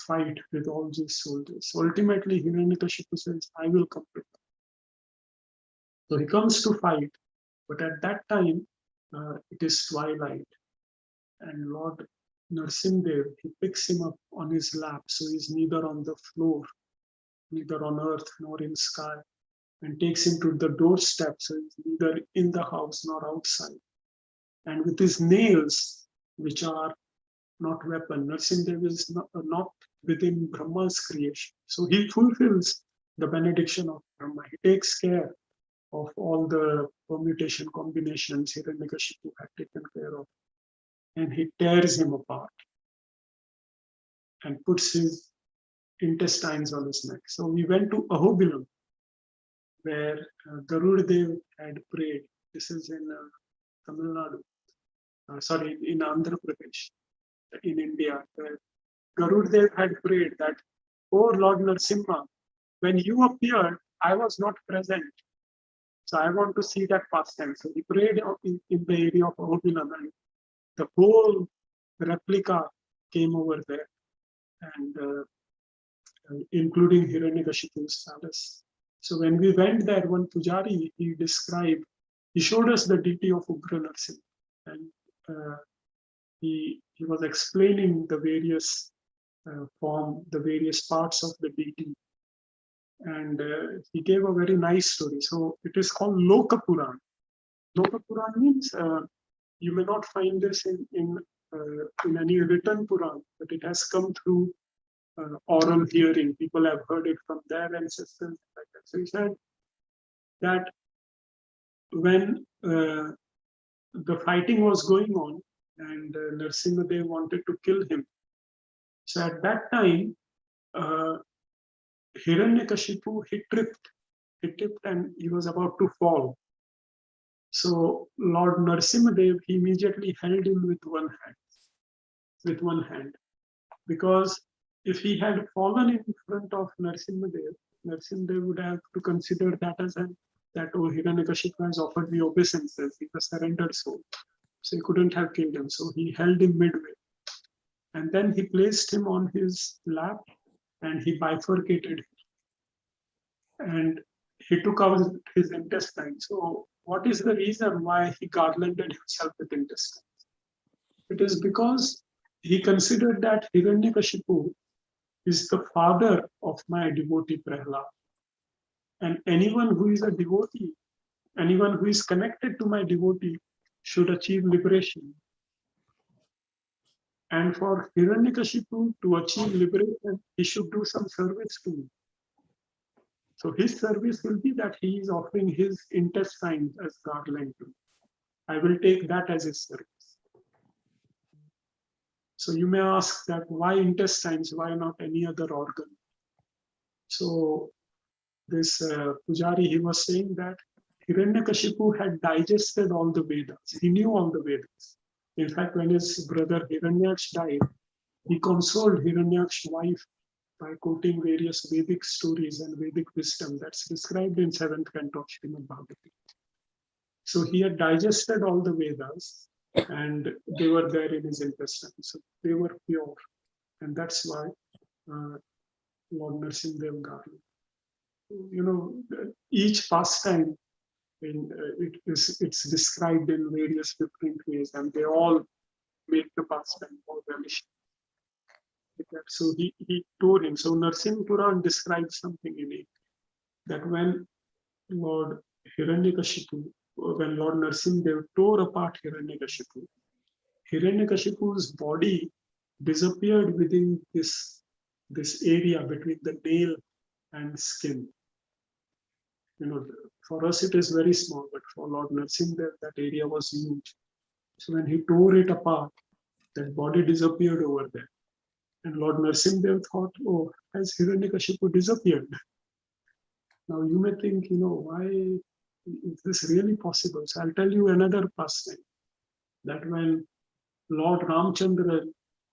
fight with all these soldiers. Ultimately, Hiranyakashipu says, I will come to fight. So he comes to fight, but at that time, it is twilight, and Lord Narasimha, he picks him up on his lap, so he's neither on the floor, neither on earth nor in sky, and takes him to the doorstep, so he's neither in the house nor outside. And with his nails, which are not weapon, Narasimha is not within Brahma's creation. So he fulfills the benediction of Brahma. He takes care of all the permutation combinations Hiranyakashipu had taken care of. And he tears him apart and puts his intestines on his neck. So we went to Ahobilam, where Garudadev had prayed. This is in Tamil Nadu, sorry, in Andhra Pradesh, in India, where Garudadev had prayed that, oh Lord Narasimha, when you appeared, I was not present. So I want to see that pastime. So he prayed in the area of Ahobilam, and the whole replica came over there, and including Hiranyakashipu's palace. So when we went there, one Pujari, he showed us the deity of Ugra Narasimha, and he was explaining the various the various parts of the deity, and he gave a very nice story. So it is called Loka Puran. Loka Puran means you may not find this in any written Puran, but it has come through oral hearing. People have heard it from their ancestors. Like that. So he said that when the fighting was going on and Narasimha wanted to kill him, so at that time, Hiranyakashipu, he tripped and he was about to fall. So Lord Narasimha, he immediately held him with one hand, because if he had fallen in front of Narasimha, Narasimha would have to consider that as that, oh, Hiranyakashipu has offered me obeisances, he's a surrendered soul. So he couldn't have killed him. So he held him midway. And then he placed him on his lap and he bifurcated him. And he took out his intestine. So what is the reason why he garlanded himself with intestines? It is because he considered that Hiranyakashipu is the father of my devotee Prahlad. And anyone who is a devotee, anyone who is connected to my devotee should achieve liberation. And for Hiranyakashipu to achieve liberation, he should do some service to me. So his service will be that he is offering his intestines as garland to me. I will take that as his service. So you may ask that why intestines, why not any other organ? So this Pujari, he was saying that Hiranyakashipu had digested all the Vedas. He knew all the Vedas. In fact, when his brother Hiranyaksh died, he consoled Hiranyaksh's wife by quoting various Vedic stories and Vedic wisdom that's described in 7th canto of Srimad Bhagavatam. So he had digested all the Vedas and they were there in his intestines. So they were pure. And that's why Lord Narasimha garland. You know, each pastime it's described in various different ways, and they all make the pastime more relishing. So he tore him. So Narasimha Puran describes something in it, that when Lord Hiranyakashipu, when Lord Narasimha tore apart Hiranyakashipu, Hiranyakashipu's body disappeared within this area between the nail and skin. You know, for us it is very small, but for Lord Narasimha, that area was huge. So when he tore it apart, that body disappeared over there. And Lord Narasimha thought, oh, has Hiranyakashipu disappeared? Now you may think, you know, why is this really possible? So I'll tell you another pastime, that when Lord Ramchandra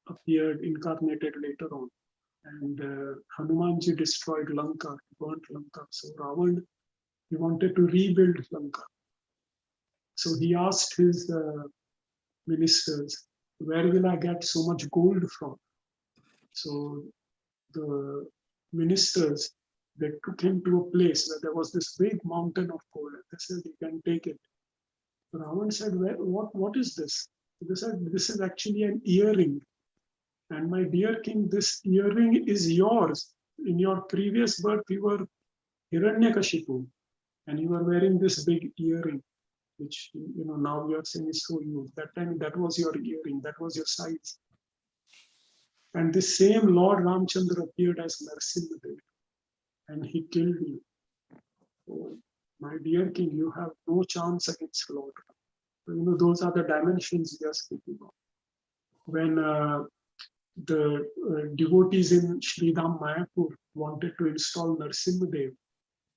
appeared, incarnated later on, and Hanumanji destroyed Lanka, burnt Lanka. So Ravan, he wanted to rebuild Lanka. So he asked his ministers where will I get so much gold from? So the ministers, they took him to a place where there was this big mountain of gold. They said, you can take it. Ravan said, what is this? They said, this is actually an earring. And my dear king, this earring is yours. In your previous birth, you were Hiranyakashipu, and you were wearing this big earring, which now you are saying is so huge. That time, that was your earring, that was your size. And the same Lord Ramchandra appeared as Narasimha, and he killed you. Oh, my dear king, you have no chance against Lord. Those are the dimensions we are speaking of. When the devotees in Sridham Mayapur wanted to install Narasimha,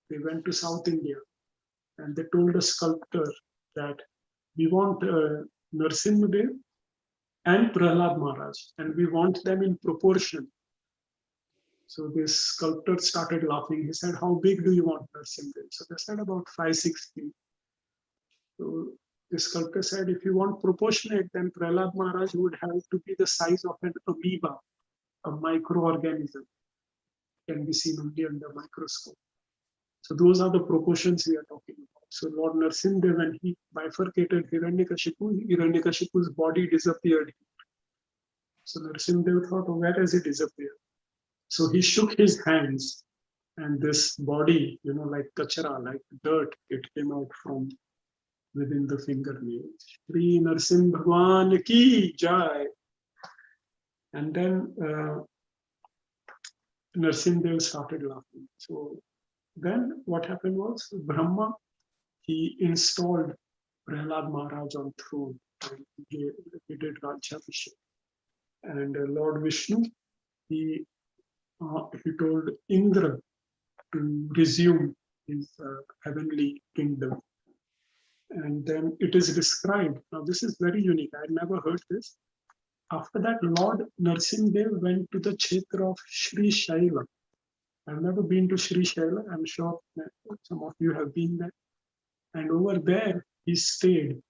they went to South India and they told a sculptor that we want Narasimha and Prahlad Maharaj, and we want them in proportion. So this sculptor started laughing. He said, how big do you want Narasimha? So they said about 5-6 feet. So the sculptor said, if you want proportionate, then Prahlad Maharaj would have to be the size of an amoeba, a microorganism. Can be seen only under microscope. So those are the proportions we are talking about. So Lord Narasimha, when he bifurcated Hiranyakashipu's body disappeared. So Narasimha thought, oh, where has it disappeared? So he shook his hands, and this body, like kachara, like dirt, it came out from within the fingernails. Shri Narasimha Bhagwan ki jai. And then Narasimha started laughing. So then what happened was Brahma, he installed Prahlad Maharaj on throne, and he did Rajyabhishek. And Lord Vishnu, he told Indra to resume his heavenly kingdom. And then it is described. Now this is very unique. I had never heard this. After that, Lord Narasimha went to the Kshetra of Sri Shaila. I've never been to Sri Shaila. I'm sure some of you have been there. And over there, he stayed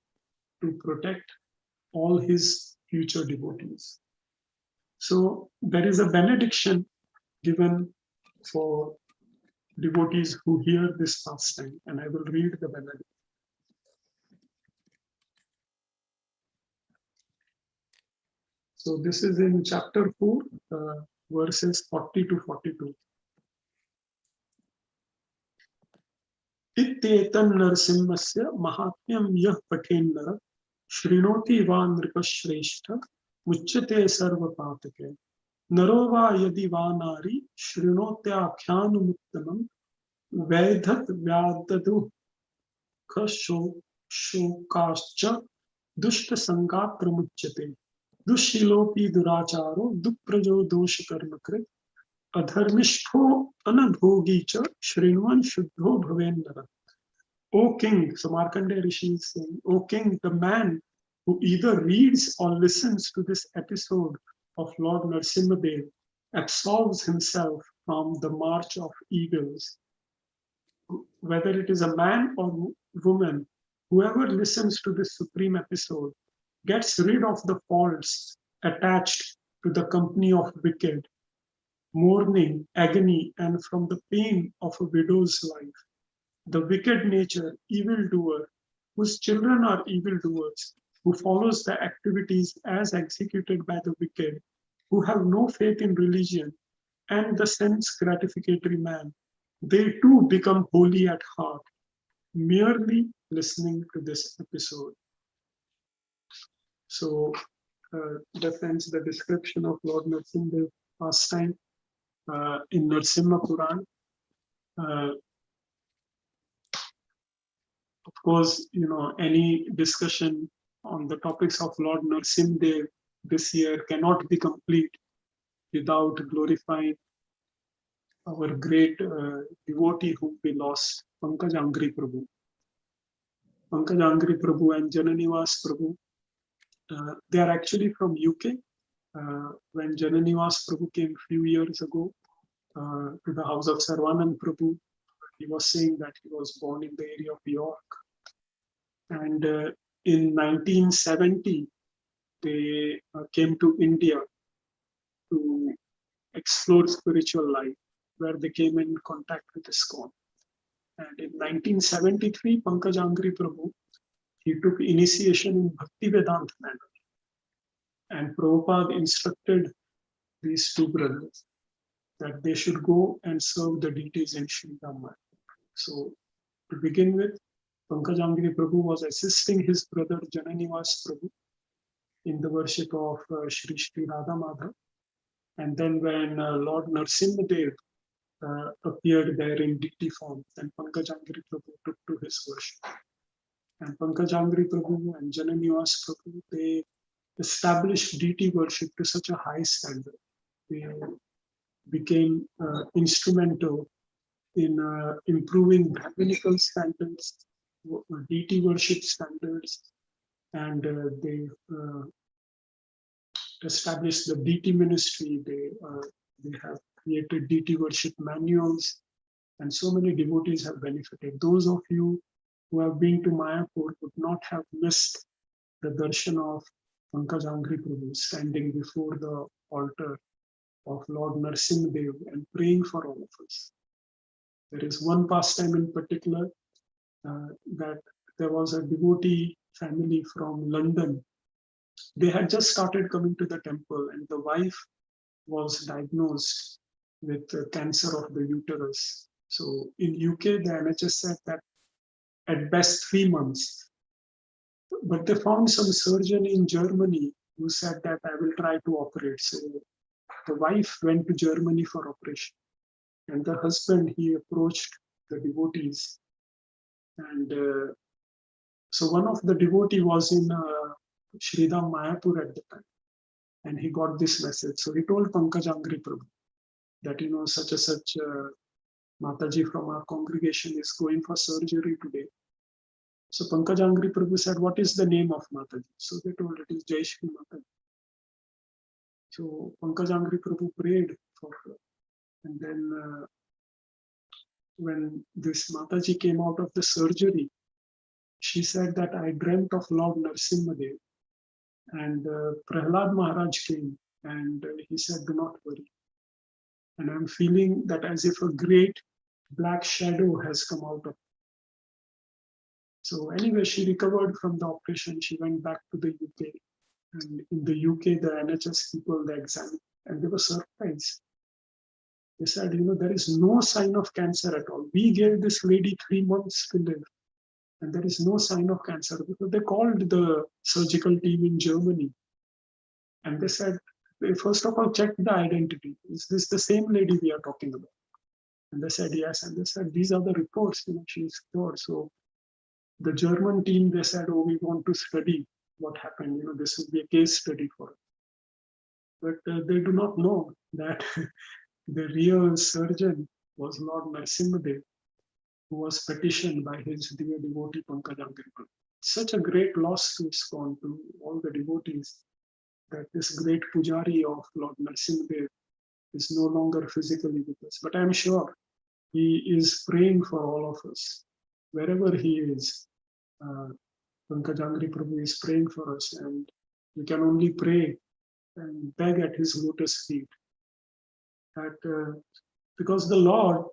to protect all his future devotees. So there is a benediction given for devotees who hear this pastime, and I will read the benediction. So this is in chapter 4, verses 40 to 42. Ityetan Narasimhasya mahatmyam yah pathennara shrinoti va nripashreshta muchyate sarva papake naro va yadi va nari shrinotyakhyanumuttamam vedhat vyadadu shokascha dushta sangat pramuchyate दुशीलोपी दुराचारो दुप्रजो दोष कर्मकृत अधर्मिष्ठो अनभोगी च श्रृण्वन् शुद्धो भवेन्नरः. O king, so Markandeya Rishi is saying, O king, the man who either reads or listens to this episode of Lord Narasimha absolves himself from the march of evils. Whether it is a man or woman, whoever listens to this supreme episode gets rid of the faults attached to the company of wicked, mourning, agony, and from the pain of a widow's life. The wicked nature, evildoer, whose children are evildoers, who follows the activities as executed by the wicked, who have no faith in religion, and the sense gratificatory man, they too become holy at heart, merely listening to this episode. So that ends the description of Lord Narasimha pastime in Narasimha Puran. Of course, any discussion on the topics of Lord Narasimha this year cannot be complete without glorifying our great devotee whom we lost, Pankaj Angri Prabhu. Pankaj Angri Prabhu and Jananivas Prabhu. They are actually from UK. When Jananivas Prabhu came a few years ago to the house of Sarvanand Prabhu, he was saying that he was born in the area of York. And in 1970, they came to India to explore spiritual life, where they came in contact with ISKCON. And in 1973, Pankaj Angri Prabhu, he took initiation in Bhakti Vedanta manner. And Prabhupada instructed these two brothers that they should go and serve the deities in Sri Rama. So to begin with, Pankaj Angri Prabhu was assisting his brother Jananivas Prabhu in the worship of Sri Sri Radha Madhav. And then when Lord Narasimha Dev appeared there in deity form, then Pankaj Angri Prabhu took to his worship. And Pankaj Angri Prabhu and Jananivas Prabhu, they established deity worship to such a high standard. They became instrumental in improving rabbinical standards, deity worship standards, and they established the deity ministry. They have created deity worship manuals, and so many devotees have benefited. Those of you who have been to Mayapur would not have missed the darshan of Pankaj Angri Prabhu standing before the altar of Lord Narasimha Dev and praying for all of us. There is one pastime in particular that there was a devotee family from London. They had just started coming to the temple, and the wife was diagnosed with cancer of the uterus. So in UK, the NHS said that at best 3 months. But they found some surgeon in Germany who said that I will try to operate. So the wife went to Germany for operation. And the husband, he approached the devotees. And so one of the devotee was in Sridham Mayapur at the time. And he got this message. So he told Pankaj Angri Prabhu that, such a such Mataji from our congregation is going for surgery today. So Pankaj Angri Prabhu said, what is the name of Mataji? So they told it is Jai Shri Mataji. So Pankaj Angri Prabhu prayed for her. And then when this Mataji came out of the surgery, she said that I dreamt of Lord Narasimha Dev. And Prahlad Maharaj came and he said, do not worry. And I'm feeling that as if a great black shadow has come out of. So anyway, she recovered from the operation. She went back to the UK. And in the UK, the NHS people, they examined and they were surprised. They said, there is no sign of cancer at all. We gave this lady 3 months to live. And there is no sign of cancer. Because they called the surgical team in Germany. And they said, they first of all checked the identity. Is this the same lady we are talking about? And they said, yes. And they said, these are the reports, she's cured. So the German team, they said, oh, we want to study what happened. This will be a case study for us. But they do not know that the real surgeon was Lord Narasimha Dev, who was petitioned by his dear devotee Pankaj Angri Prabhu. Such a great loss to ISKCON, to all the devotees, that this great pujari of Lord Narasimha Dev is no longer physically with us. But I'm sure he is praying for all of us. Wherever he is, Pankaj Angri Prabhu is praying for us, and we can only pray and beg at his lotus feet. That because the Lord,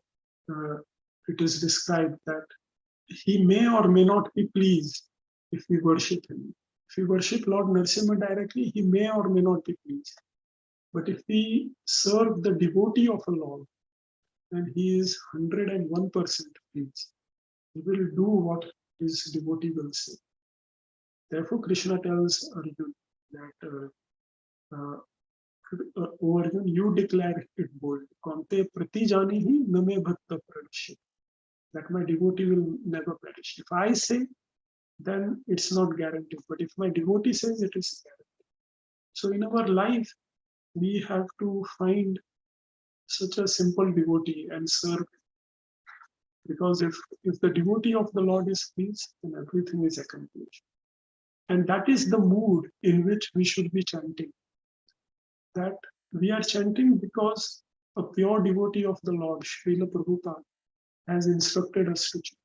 it is described that he may or may not be pleased if we worship him. If we worship Lord Narasimha directly, he may or may not be pleased. But if we serve the devotee of a Lord, then he is 101% pleased. He will do what his devotee will say. Therefore, Krishna tells Arjuna that, O Arjuna, you declare it bold. Kante pratijanihi name bhakta pranashya. That my devotee will never perish. If I say, then it's not guaranteed. But if my devotee says, it is guaranteed. So in our life, we have to find such a simple devotee and serve. Because if the devotee of the Lord is pleased, then everything is accomplished. And that is the mood in which we should be chanting. That we are chanting because a pure devotee of the Lord, Srila Prabhupada, has instructed us to chant.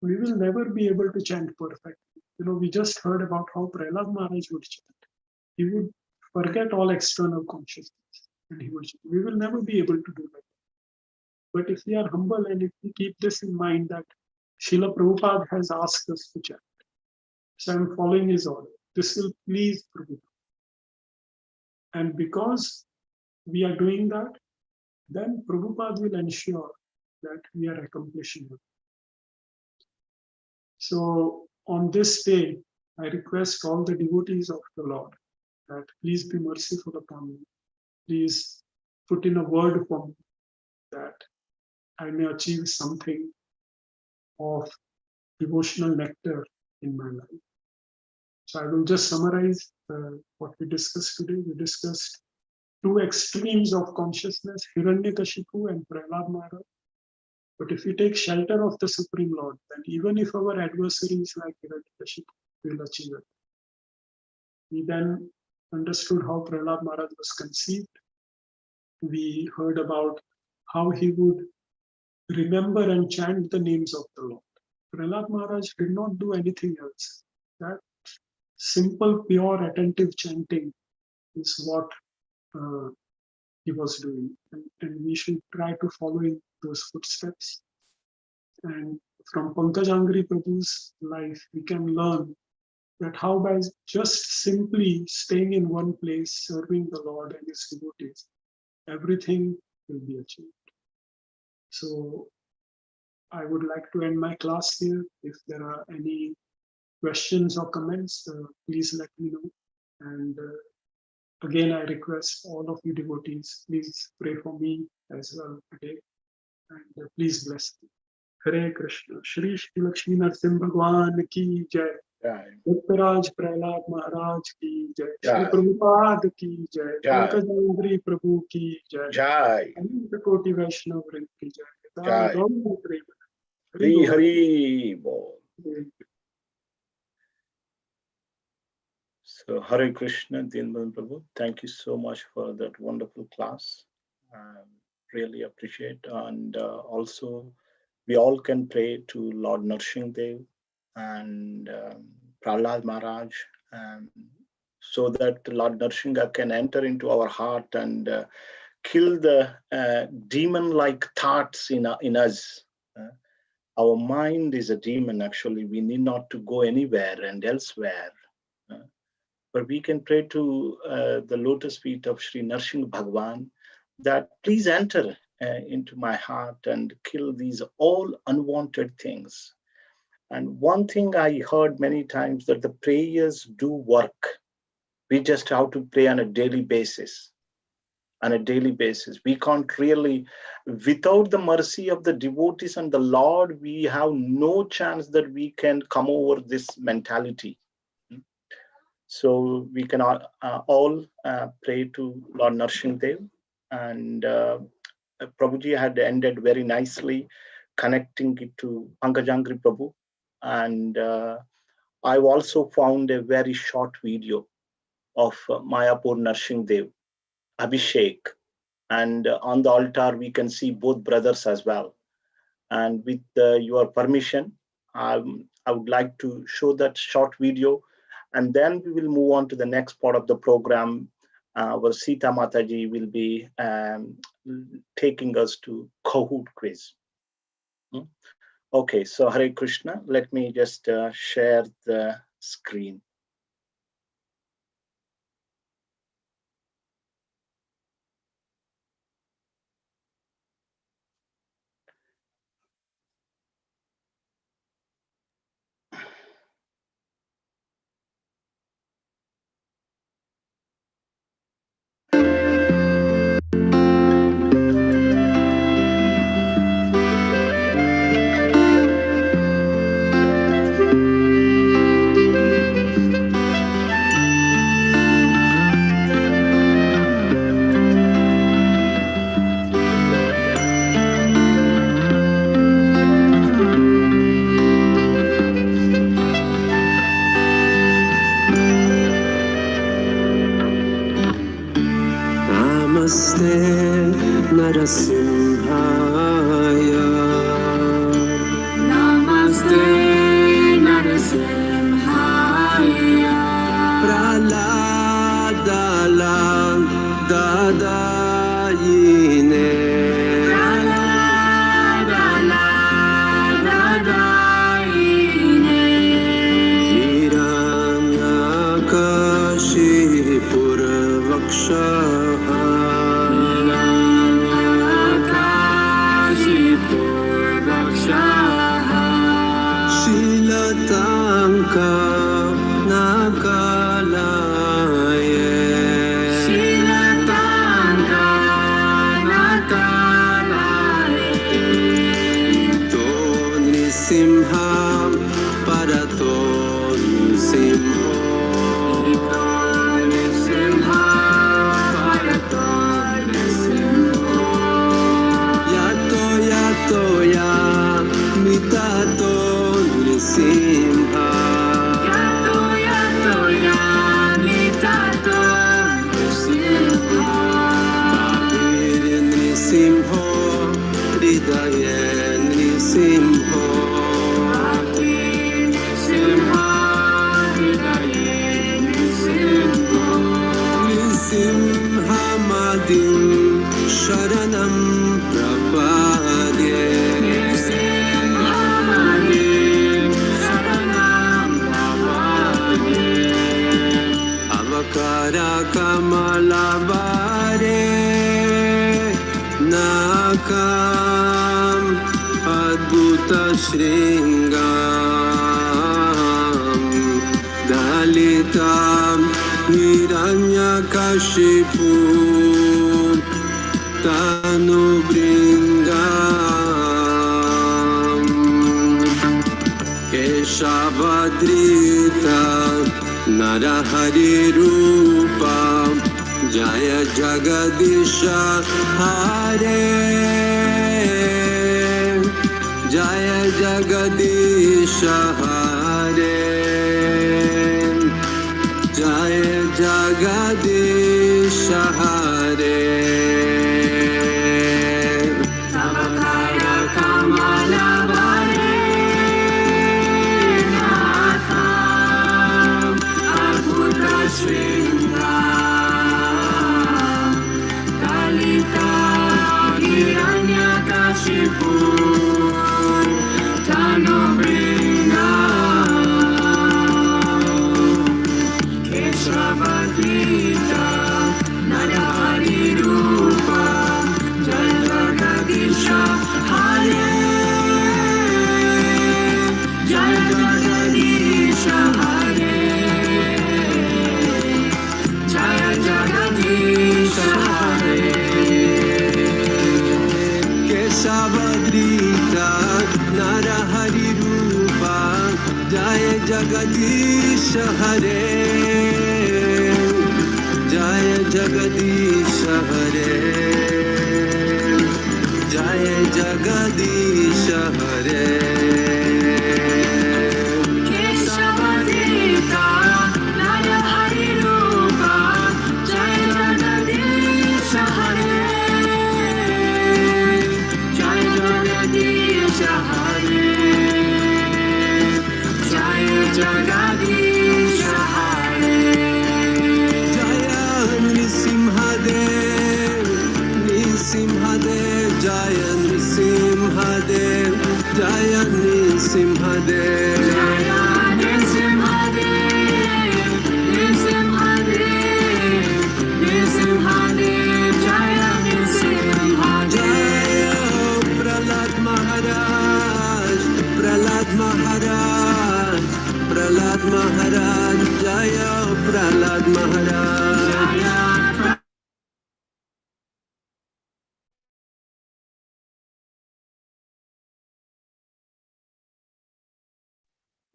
We will never be able to chant perfectly. We just heard about how Prahlad Maharaj would chant. he would forget all external consciousness, and he would. We will never be able to do that. But if we are humble and if we keep this in mind that Srila Prabhupada has asked us to chant, so I'm following his order. This will please Prabhupada. And because we are doing that, then Prabhupada will ensure that we are accomplishing it. So on this day, I request all the devotees of the Lord that please be merciful upon me. Please put in a word for me that I may achieve something of devotional nectar in my life. So I will just summarize what we discussed today. We discussed two extremes of consciousness, Hiranyakashipu and Prahlad Maharaj. But if we take shelter of the Supreme Lord, then even if our adversaries like Hiranyakashipu will achieve it. We then understood how Prahlad Maharaj was conceived. We heard about how he would remember and chant the names of the Lord. Prahlad Maharaj did not do anything else. That simple, pure, attentive chanting is what he was doing. And we should try to follow in those footsteps. And from Pankaj Angri Prabhu's life, we can learn that how by just simply staying in one place, serving the Lord and his devotees, everything will be achieved. So I would like to end my class here. If there are any questions or comments, please let me know. And again, I request all of you devotees, please pray for me as well today. And please bless me. Hare Krishna. Shri Shri Lakshmi Narasimha Bhagwan ki jai. Jai. Uttaraj Prahlad Maharaj ki jai. Shri Jai. Prabhupada ki jai. Jai. Pankaj Angri Prabhu ki jai. Jai. Ananta Koti Vaishnav Vrind ki jai. Jai. Gaur Prema. Hari Hari Bol. Bol. So Hare Krishna, Dinban Prabhu. Thank you so much for that wonderful class. Really appreciate. And also, we all can pray to Lord Narasimha and Prahlad Maharaj, so that Lord Narasimha can enter into our heart and kill the demon-like thoughts in us. Our mind is a demon, actually. We need not to go anywhere and elsewhere. But we can pray to the lotus feet of Sri Narasimha Bhagwan that please enter into my heart and kill these all unwanted things. And one thing I heard many times, that the prayers do work. We just have to pray on a daily basis. On a daily basis. We can't really, without the mercy of the devotees and the Lord, we have no chance that we can come over this mentality. So we can all pray to Lord Narasimha. And Prabhuji had ended very nicely, connecting it to Pankaj Angri Prabhu. And I've also found a very short video of Mayapur Narasimha Abhishek. And on the altar, we can see both brothers as well. And with your permission, I would like to show that short video. And then we will move on to the next part of the program, where Sita Mataji will be taking us to Kahoot quiz. Okay, so Hare Krishna. Let me just share the screen.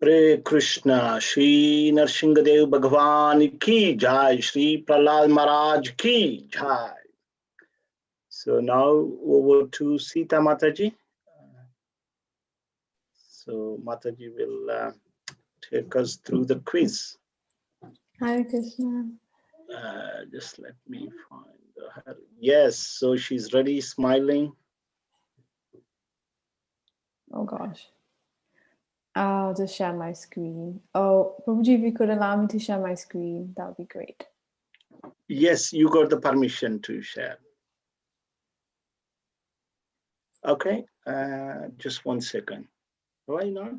Hare Krishna, Shri Narasimha Bhagwan ki Jai, Shri Prahlad Maharaj ki Jai. So now over to Sita Mataji. So Mataji will take us through the quiz. Hare Krishna. Just let me find her. Yes, so she's ready, smiling. Oh gosh. I'll just share my screen. Oh, Prabhuji, if you could allow me to share my screen, that would be great. Yes, you got the permission to share. Okay, just 1 second. Why not?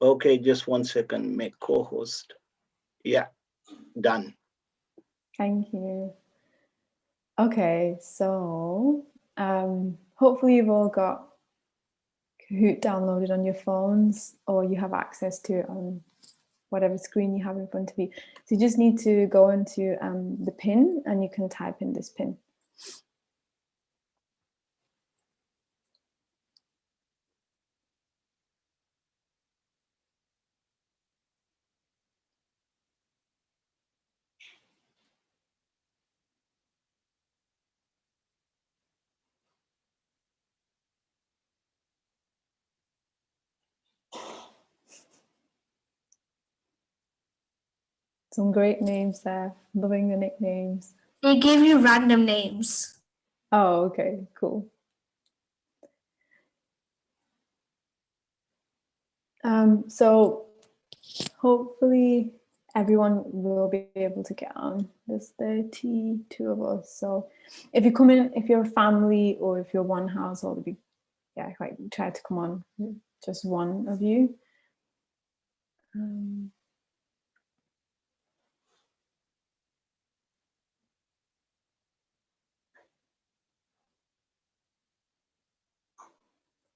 Okay, just 1 second. Make co-host. Yeah, done. Thank you. Okay, so hopefully you've all got Kahoot downloaded on your phones, or you have access to it on whatever screen you have in front of you. So you just need to go into the pin and you can type in this pin. Some great names there. Loving the nicknames. They gave you random names. Oh, okay, cool. So hopefully everyone will be able to get on. There's 32 of us. So if you come in, if you're a family or if you're one household, try to come on, just one of you.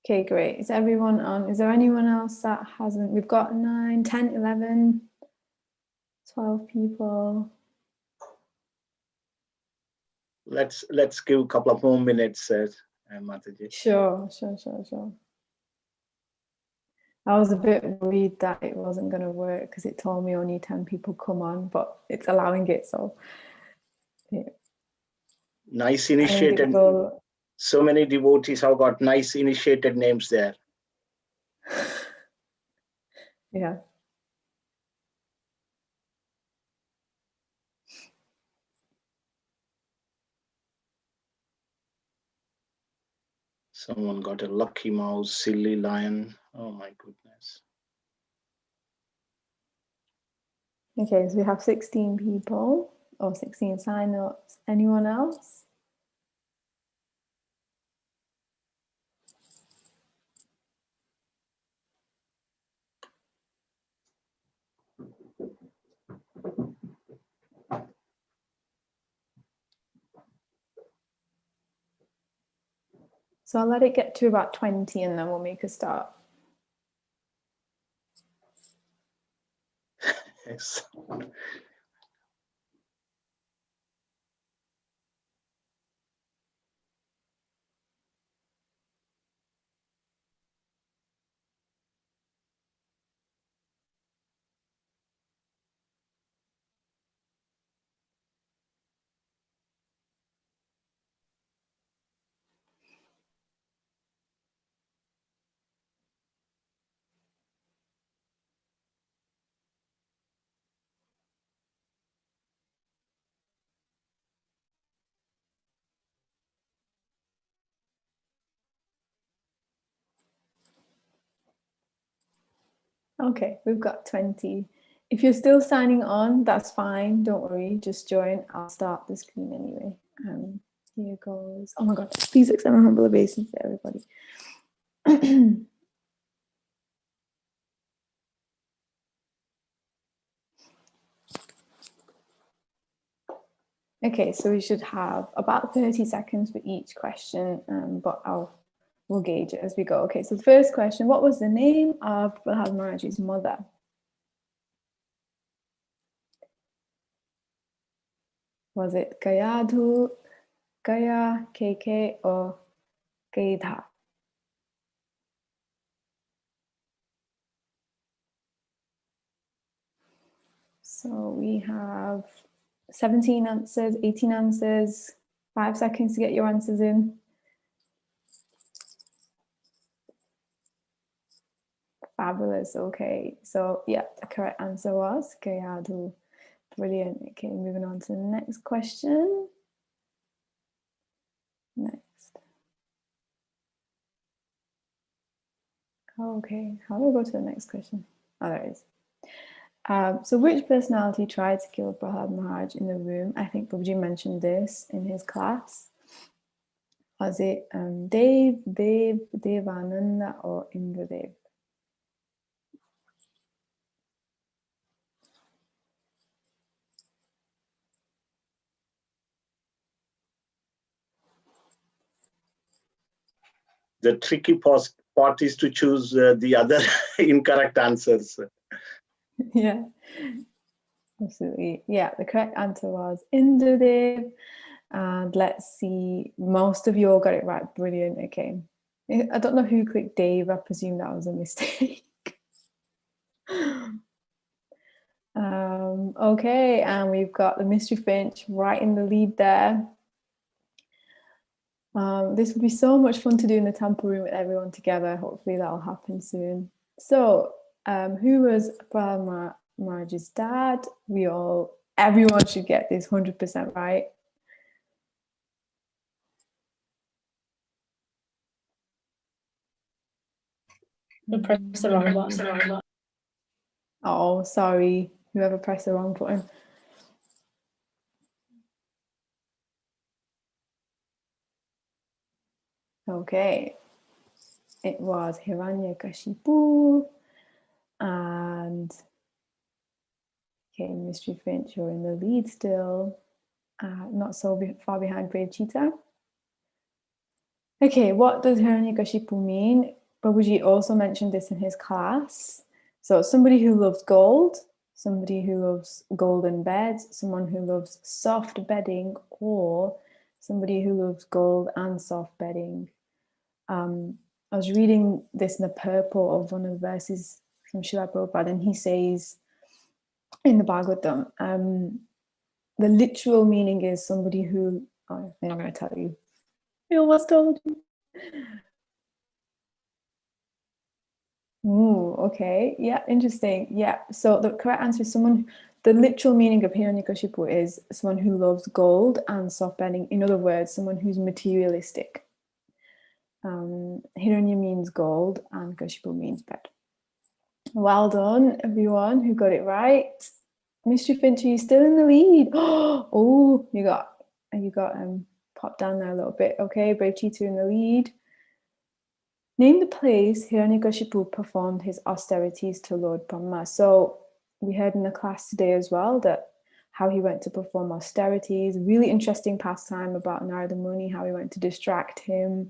Okay, great. Is everyone on? Is there anyone else that hasn't? We've got 9, 10, 11, 12 people. Let's give a couple of more minutes, Mataji. Sure. I was a bit worried that it wasn't going to work because it told me only 10 people come on, but it's allowing it. So, yeah. Nice initiated. So many devotees have got nice initiated names there. Yeah. Someone got a lucky mouse, silly lion. Oh my goodness. Okay, so we have 16 people or 16 sign-ups. Anyone else? So I'll let it get to about 20 and then we'll make a start. Yes. Okay, we've got 20. If you're still signing on, that's fine. Don't worry, just join. I'll start the screen anyway. Here goes. Oh my God, please accept my humble obeisance to everybody. Okay, so we should have about 30 seconds for each question, but we'll gauge it as we go. Okay, so the first question, what was the name of Prahlad Maharaj's mother? Was it Gayadhu, Gaya, KK, or Gaidha? So we have 17 answers, 18 answers, 5 seconds to get your answers in. Fabulous. Okay, so yeah, the correct answer was Gayadhu. Brilliant. Okay, moving on to the next question. Next. Okay, how do I go to the next question? Oh, there it is. So which personality tried to kill Prahlad Maharaj in the room? I think Babaji mentioned this in his class. Was it Devananda, or Indradev? The tricky part is to choose the other incorrect answers. Yeah, absolutely. Yeah, the correct answer was Indradev. And let's see, most of you all got it right. Brilliant. Okay. I don't know who clicked Dave. I presume that was a mistake. Okay, and we've got the Mystery Finch right in the lead there. This would be so much fun to do in the temple room with everyone together. Hopefully that'll happen soon. So, who was Prahlad Marge's dad. Everyone should get this 100% right. Press the wrong button. Oh, sorry, whoever pressed the wrong button. Okay, it was Hiranyakashipu, and okay, Mystery Finch, you're in the lead still. Not so far behind Brave Cheetah. Okay, what does Hiranyakashipu mean? Babuji also mentioned this in his class. So somebody who loves gold, somebody who loves golden beds, someone who loves soft bedding, or somebody who loves gold and soft bedding. I was reading this in the purport of one of the verses from Srila Prabhupada, and he says in the Bhagavatam, the literal meaning is somebody who, I'm going to tell you. I almost told you. Ooh, okay. Yeah, interesting. Yeah. So the correct answer is the literal meaning of Hiranyakashipu is someone who loves gold and soft bedding. In other words, someone who's materialistic. Hiranya means gold and Kashipu means bed. Well done, everyone who got it right. Mystery Finch, you still in the lead. Oh, you got popped down there a little bit. Okay, Brave Cheetah in the lead. Name the place Hiranyakashipu performed his austerities to Lord Brahma. So we heard in the class today as well that how he went to perform austerities. Really interesting pastime about Narada Muni, how he went to distract him.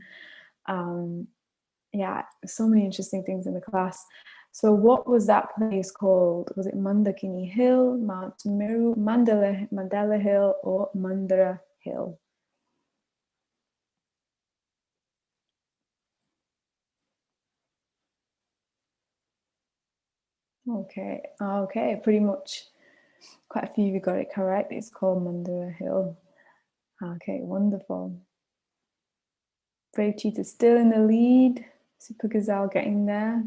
Yeah, so many interesting things in the class. So what was that place called? Was it Mandakini Hill, Mount Meru, Mandala Hill, or Mandara Hill? Okay, pretty much quite a few of you got it correct. It's called Mandara Hill. Okay, wonderful. Brave Cheetah still in the lead. Super Gazelle getting there.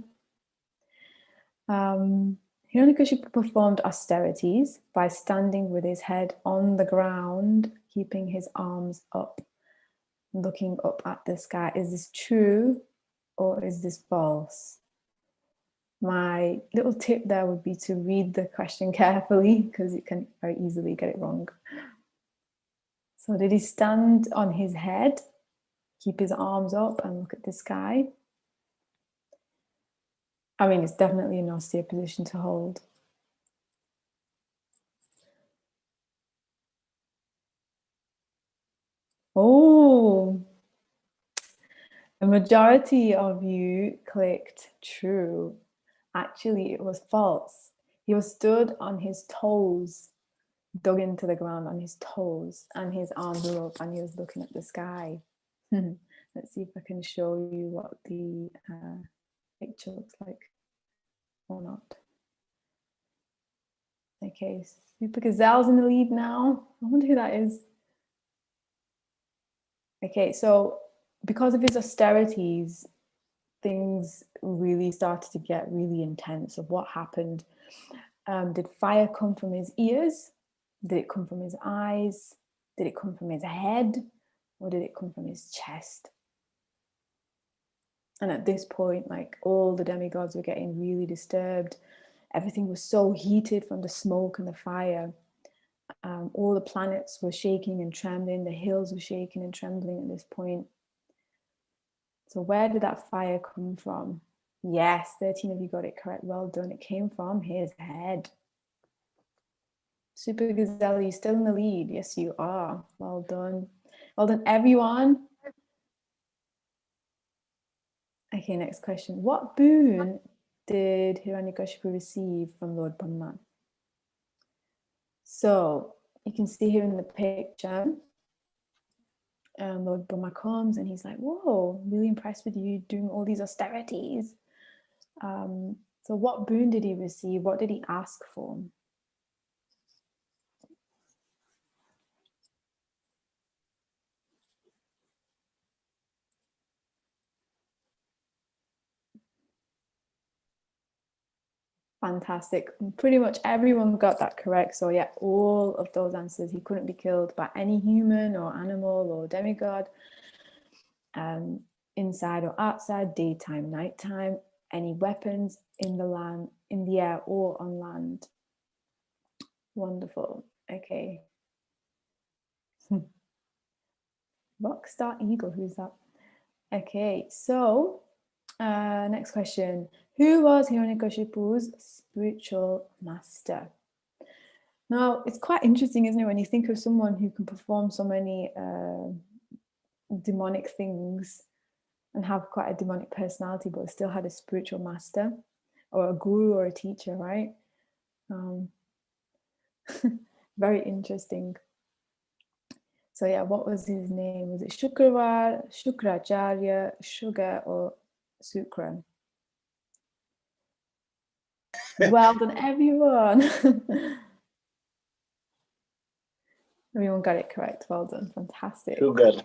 Hiranyakashipu performed austerities by standing with his head on the ground, keeping his arms up, looking up at the sky. Is this true or is this false? My little tip there would be to read the question carefully because you can very easily get it wrong. So did he stand on his head, keep his arms up and look at the sky? I mean, it's definitely an austere position to hold. Oh, the majority of you clicked true. Actually, it was false. He was stood on his toes, dug into the ground on his toes, and his arms were up, and he was looking at the sky. Let's see if I can show you what the picture looks like or not. Okay, Super Gazelle's in the lead now. I wonder who that is. Okay, so because of his austerities, things really started to get really intense of what happened. Did fire come from his ears? Did it come from his eyes? Did it come from his head? Or did it come from his chest? And at this point, like, all the demigods were getting really disturbed. Everything was so heated from the smoke and the fire. All the planets were shaking and trembling. The hills were shaking and trembling at this point. So where did that fire come from? Yes, 13 of you got it correct. Well done. It came from his head. Super Gazelle, you're still in the lead. Yes, you are. Well done. Well done, everyone. Okay, next question. What boon did Hiranyakashipu receive from Lord Brahma? So you can see here in the picture, Lord Brahma comes and he's like, whoa, really impressed with you doing all these austerities. So what boon did he receive? What did he ask for? Fantastic. Pretty much everyone got that correct. So yeah, all of those answers. He couldn't be killed by any human or animal or demigod. Inside or outside, daytime, nighttime, any weapons in the land, in the air or on land. Wonderful. Okay. Rockstar Eagle, who's that? Okay, so next question. Who was Hiranyakashipu's spiritual master? Now, it's quite interesting, isn't it, when you think of someone who can perform so many demonic things and have quite a demonic personality, but still had a spiritual master or a guru or a teacher, right? Very interesting. So yeah, what was his name? Was it Shukravar, Shukracharya, Sugar, or Sukra? Well done, everyone. Everyone got it correct. Well done. Fantastic. Sugar.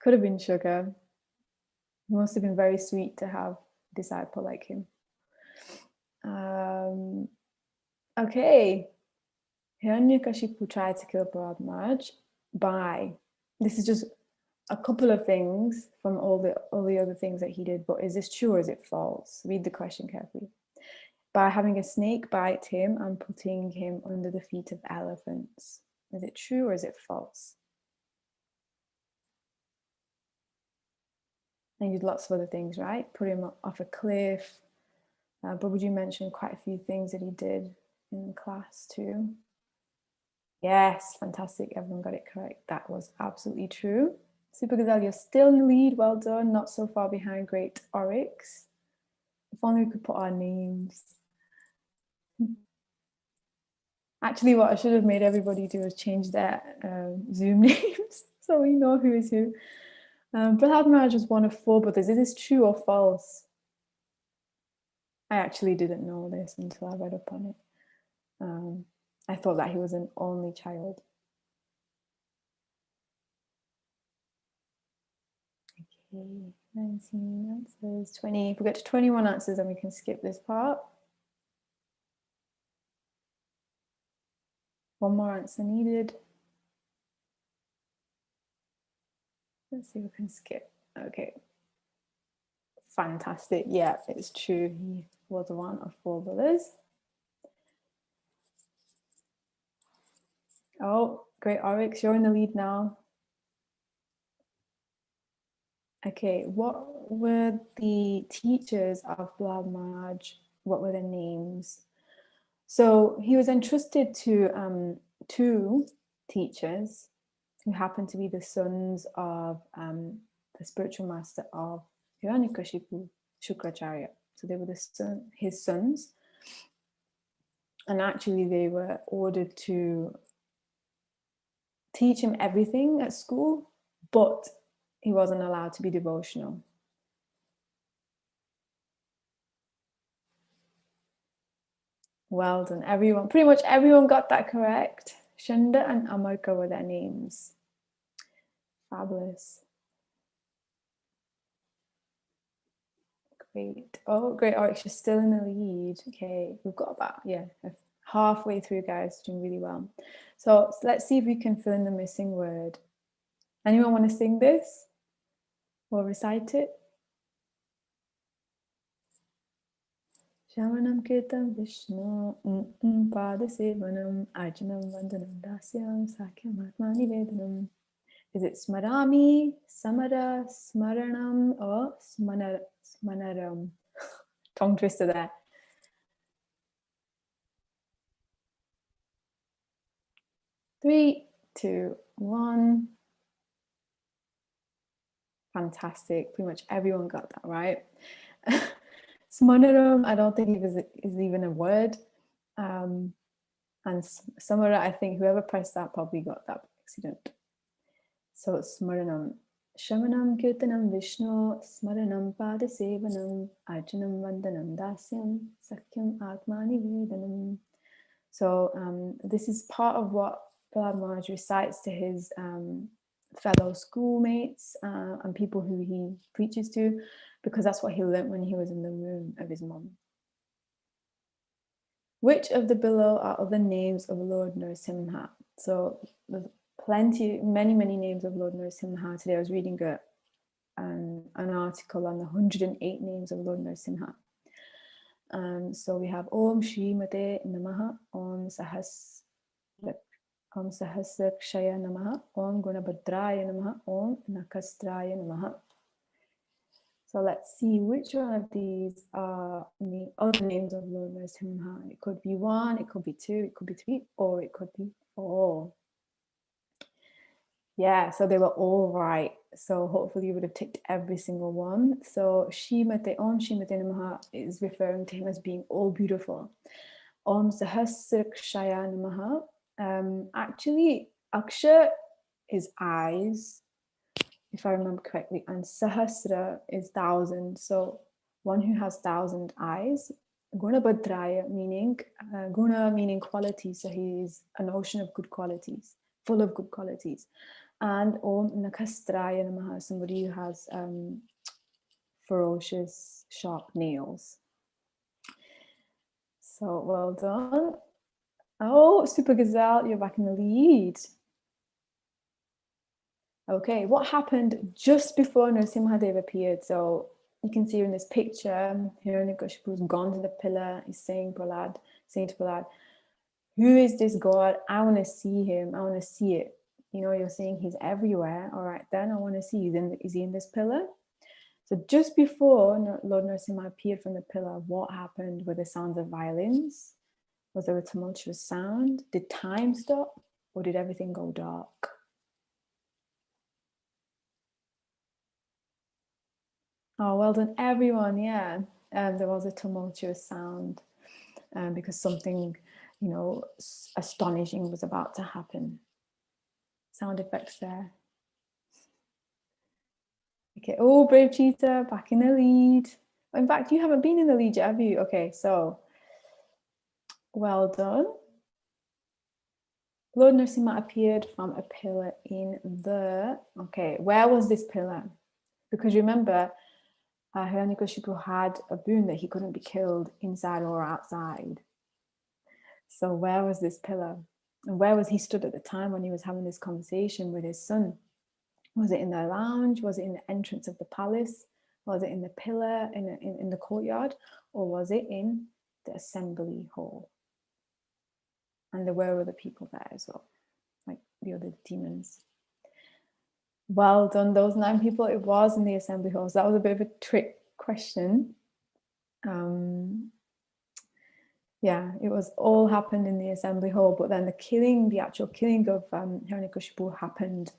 Could have been Sugar. He must have been very sweet to have a disciple like him. Okay. Hiranyakashipu tried to kill Prahlad Maharaj by, this is just a couple of things from all the other things that he did, but is this true or is it false? Read the question carefully. By having a snake bite him and putting him under the feet of elephants. Is it true or is it false? And he did lots of other things, right? Put him off a cliff. But would you mention quite a few things that he did in class too? Yes, fantastic. Everyone got it correct. That was absolutely true. Super Gazelle, you're still in the lead. Well done. Not so far behind Great Oryx. If only we could put our names. Actually, what I should have made everybody do is change their Zoom names so we know who is who. Prahlad Maharaj was one of 4 brothers. Is this true or false? I actually didn't know this until I read up on it. I thought that he was an only child. Okay, 19 answers, 20. If we get to 21 answers, then we can skip this part. One more answer needed. Let's see if we can skip. Okay. Fantastic. Yeah, it's true. He was one of 4 brothers. Oh, Great Oryx, you're in the lead now. Okay, what were the teachers of Prahlad Maharaj? What were their names? So he was entrusted to 2 teachers who happened to be the sons of the spiritual master of Hiranyakashipu, Shukracharya. So they were his sons. And actually they were ordered to teach him everything at school, but he wasn't allowed to be devotional. Well done, everyone. Pretty much everyone got that correct. Shanda and Amarka were their names. Fabulous. Great. Oh, Great Oryx, you're still in the lead. Okay, we've got about, halfway through, guys, doing really well. So let's see if we can fill in the missing word. Anyone want to sing this or recite it? Shamanam Kirtam Vishnu Padasevanam Arjanam Vandanam Dasyam Sakyam Atmani Vedanam. Is it Smarami, Samara, Smaranam, or Smanaram? Tongue twister there. Three, two, one. Fantastic. Pretty much everyone got that right. Smanaram, I don't think is even a word. And Samara, I think whoever pressed that probably got that by accident. So Smaranam. Shamanam Kirtanam Vishnu Smaranam Padasevanam Arjanam Vandanam Dasyam Sakyam Atmani Vedanam. So this is part of what Prahlad Maharaj recites to his fellow schoolmates and people who he preaches to, because that's what he learnt when he was in the womb of his mom. Which of the below are other names of Lord Narasimha? So there's many names of Lord Narasimha. Today I was reading an article on the 108 names of Lord Narasimha. So we have Om Shri Mate Namaha, Om Sahasrakshaya Namaha, Om Gunabhadraya Namaha, Om Nakastraya Namaha. So let's see which one of these are the other names of Lord Narasimha. It could be 1, it could be 2, it could be 3, or it could be 4. Yeah, so they were all right. So hopefully you would have ticked every single one. So Om Shrimate Namaha is referring to him as being all beautiful. Om Sahasrakshaya Namaha. Actually, Aksha is eyes, if I remember correctly, and Sahasra is 1,000. So one who has 1,000 eyes. Gunabhadraya meaning guna meaning quality. So he is an ocean of good qualities, full of good qualities. And Om Nakastraya Namaha, somebody who has ferocious, sharp nails. So well done. Oh, Super Gazelle, you're back in the lead. Okay, what happened just before Narasimhadev appeared? So you can see in this picture, Hiranyakashipu's gone to the pillar. He's saying to Prahlad, who is this God? I want to see him. I want to see it. You know, you're saying he's everywhere. All right, then I want to see. Is he in this pillar? So just before Lord Narasimha appeared from the pillar, what happened? Were the sounds of violins? Was there a tumultuous sound? Did time stop? Or did everything go dark? Oh, well done, everyone. Yeah, there was a tumultuous sound because something, astonishing was about to happen. Sound effects there. Okay. Oh, Brave Cheetah, back in the lead. In fact, you haven't been in the lead yet, have you? Okay, so well done. Lord Narasimha appeared from a pillar in the... Okay, where was this pillar? Because remember, Hiranyakashipu had a boon that he couldn't be killed inside or outside. So where was this pillar? And where was he stood at the time when he was having this conversation with his son? Was it in the lounge? Was it in the entrance of the palace? Was it in the pillar in the courtyard? Or was it in the assembly hall? And there were other people there as well, like the other demons. Well done, those 9 people. It was in the assembly hall. So that was a bit of a trick question. Yeah, it was all happened in the assembly hall, but then the actual killing of Hiranyakashipu happened,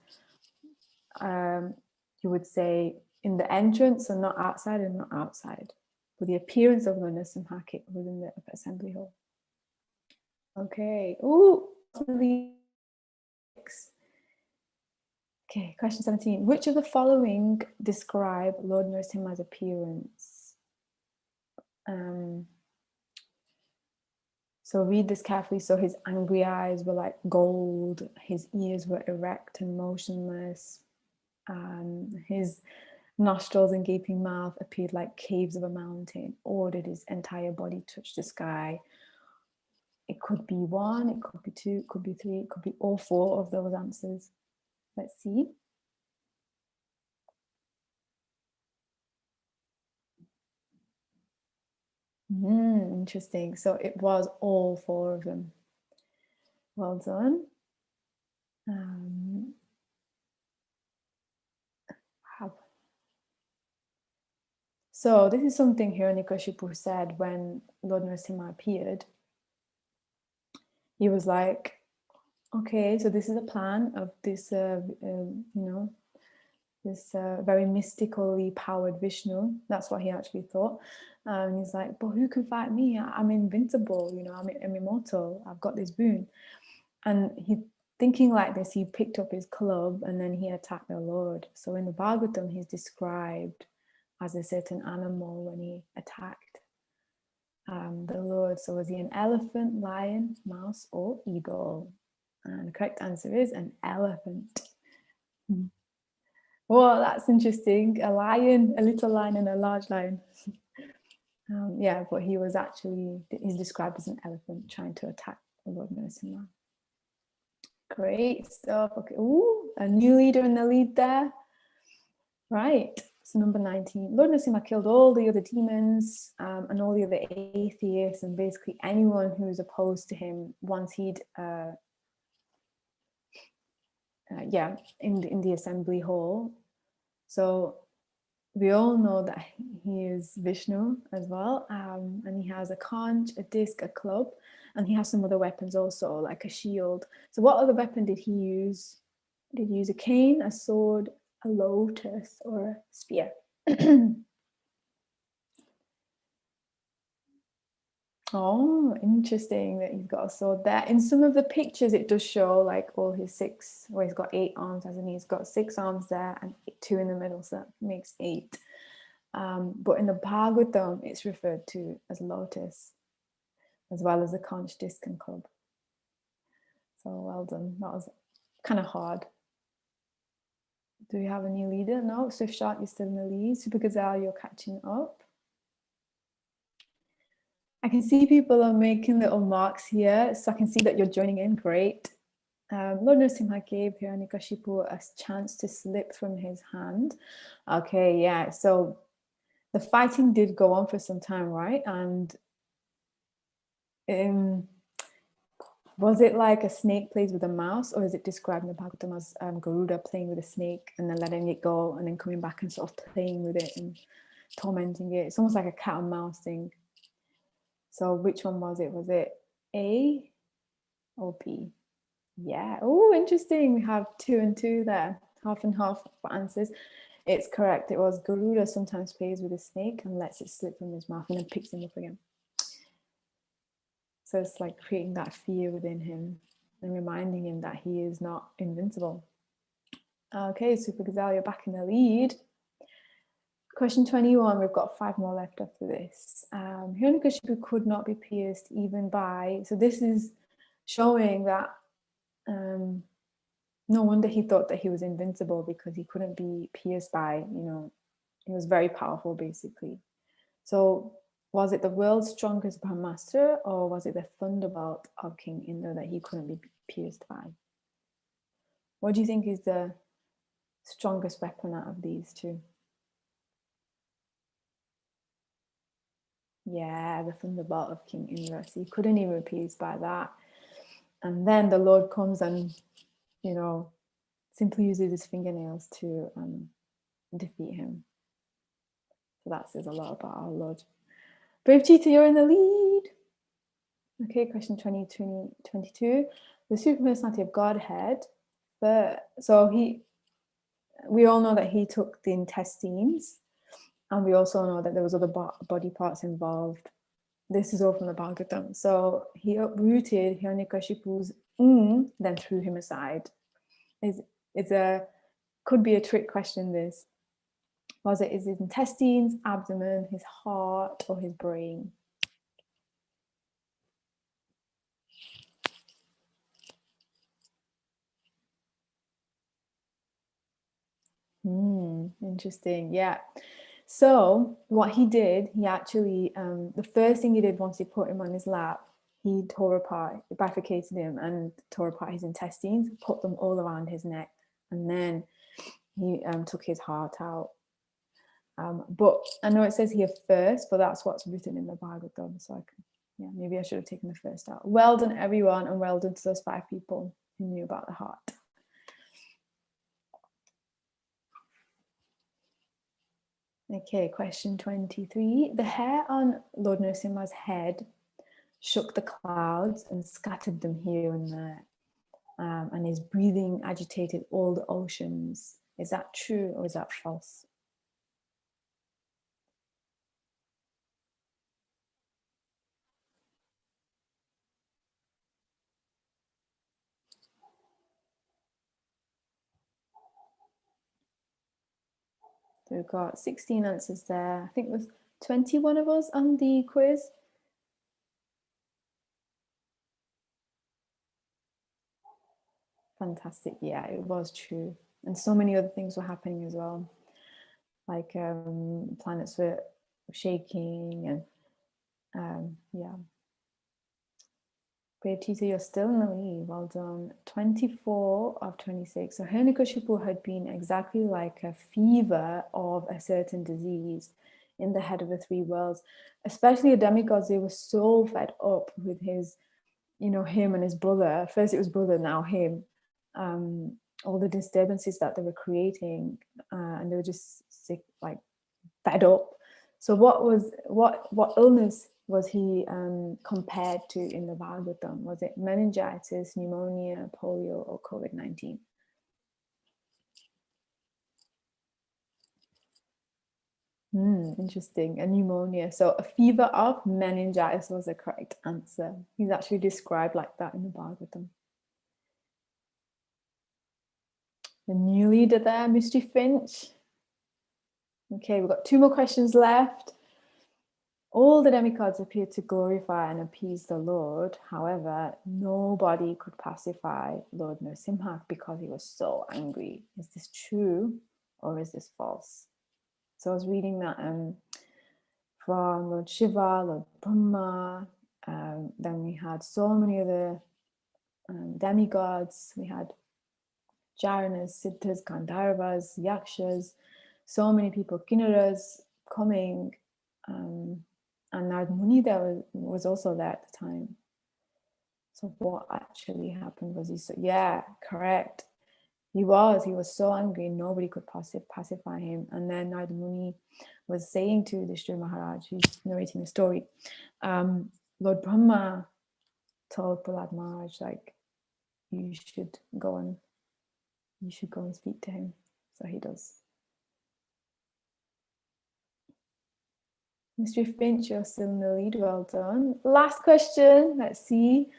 you would say, in the entrance and not outside and not outside. But the appearance of Lord Narasimha was in the assembly hall. Okay. Ooh, okay, question 17. Which of the following describe Lord Narasimha's appearance? So read this carefully. So his angry eyes were like gold, his ears were erect and motionless, his nostrils and gaping mouth appeared like caves of a mountain, or did his entire body touch the sky? It could be 1, it could be 2, it could be 3, it could be all 4 of those answers. Let's see. Interesting. So it was all 4 of them. Well done. So this is something Hiranyakashipu said when Lord Narasimha appeared. He was like, okay, so this is a plan of this, this very mystically powered Vishnu. That's what he actually thought. And he's like, but who can fight me? I'm invincible, I'm immortal. I've got this boon. And he, thinking like this, he picked up his club and then he attacked the Lord. So in the Bhagavatam, he's described as a certain animal when he attacked the Lord. So was he an elephant, lion, mouse, or eagle? And the correct answer is an elephant. Well, that's interesting. A lion, a little lion and a large lion. Yeah, but he was actually, he's described as an elephant trying to attack the Lord Narasimha. Great stuff. Okay. Ooh, a new leader in the lead there. Right. So number 19. Lord Narasimha killed all the other demons and all the other atheists and basically anyone who was opposed to him once he'd in the assembly hall. So we all know that he is Vishnu as well, and he has a conch, a disc, a club, and he has some other weapons also, like a shield. So what other weapon did he use? Did he use a cane, a sword, a lotus, or a spear? Oh, interesting that he's got a sword there. In some of the pictures, it does show like all his six, well, he's got 8 arms, hasn't he? He's got 6 arms there and 2 in the middle, so that makes 8. But in the Bhagavatam, it's referred to as lotus, as well as a conch, disc, and club. So well done. That was kind of hard. Do we have a new leader? No, Swiftshot, you're still in the lead. Super Gazelle, you're catching up. I can see people are making little marks here, so I can see that you're joining in. Great. Lord Narasimha gave Hiranyakashipu a chance to slip from his hand. Okay, yeah. So the fighting did go on for some time, right? And was it like a snake plays with a mouse, or is it described in the Bhagavatam as Garuda playing with a snake and then letting it go and then coming back and sort of playing with it and tormenting it? It's almost like a cat and mouse thing. So which one was it? Was it A or B? Yeah. Oh, interesting. We have 2 and 2 there. Half and half for answers. It's correct. It was Garuda sometimes plays with a snake and lets it slip from his mouth and then picks him up again. So it's like creating that fear within him and reminding him that he is not invincible. Okay, Super Gazelle, you're back in the lead. Question 21, we've got 5 more left after this. Hiranyakashipu could not be pierced even by, so this is showing that no wonder he thought that he was invincible, because he couldn't be pierced by, he was very powerful basically. So was it the world's strongest Brahmastra, or was it the thunderbolt of King Indra that he couldn't be pierced by? What do you think is the strongest weapon out of these 2? Yeah, the thunderbolt of King Indra. So he couldn't even be pierced by that. And then the Lord comes and, simply uses his fingernails to defeat him. So that says a lot about our Lord. Brave Cheetah, you're in the lead. Okay, question 22. The super personality of Godhead. So we all know that he took the intestines, and we also know that there was other body parts involved. This is all from the Bhagavatam. So he uprooted Hiranyakashipu's then threw him aside. Could be a trick question, this. Was it his intestines, abdomen, his heart, or his brain? Interesting. Yeah. So what he did, he actually, the first thing he did once he put him on his lap, he bifurcated him and tore apart his intestines, put them all around his neck, and then he took his heart out. But I know it says here first, but that's what's written in the Bhagavatam. So maybe I should have taken the first out. Well done, everyone, and well done to those 5 people who knew about the heart. Okay, question 23. The hair on Lord Narasimha's head shook the clouds and scattered them here and there. And his breathing agitated all the oceans. Is that true or is that false? So we've got 16 answers there. I think there's 21 of us on the quiz. Fantastic. Yeah, it was true. And so many other things were happening as well, like planets were shaking, and yeah. Brave Tita, you're still in the lead. Well done. 24 of 26. So Hiranyakashipu had been exactly like a fever of a certain disease in the head of the three worlds, especially the demigods. They were so fed up with his, him and his brother. First it was brother, now him. All the disturbances that they were creating, and they were just sick, like fed up. So what illness was he compared to in the Bhagavatam? Was it meningitis, pneumonia, polio, or COVID-19? Interesting. A pneumonia. So a fever of meningitis was the correct answer. He's actually described like that in the Bhagavatam. The new leader there, Mystery Finch. Okay, we've got 2 more questions left. All the demigods appeared to glorify and appease the Lord. However, nobody could pacify Lord Narasimha because he was so angry. Is this true or is this false? So I was reading that from Lord Shiva, Lord Brahma. Then we had so many other demigods. We had Jaranas, Siddhas, Gandharvas, Yakshas, so many people, Kinnaras coming. And Narad Muni there was also there at the time. So what actually happened was correct. He was so angry, nobody could pacify him. And then Narad Muni was saying to the Shri Maharaj, who's narrating the story, Lord Brahma told Prahlad Maharaj, like, you should go and speak to him. So he does. Mystery Finch, you're still in the lead. Well done. Last question. Let's see.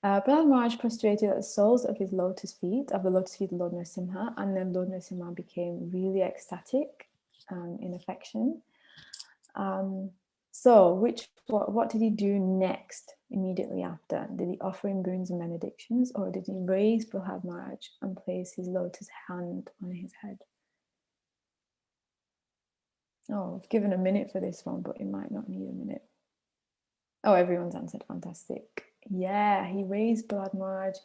Prahlad Maharaj prostrated at the soles of his lotus feet, of the lotus feet of Lord Narasimha, and then Lord Narasimha became really ecstatic in affection. So what did he do next, immediately after? Did he offer him boons and benedictions, or did he raise Prahlad Maharaj and place his lotus hand on his head? Oh, I've given a minute for this one, but it might not need a minute. Oh, everyone's answered. Fantastic. Yeah, he raised Prahlad Maharaj.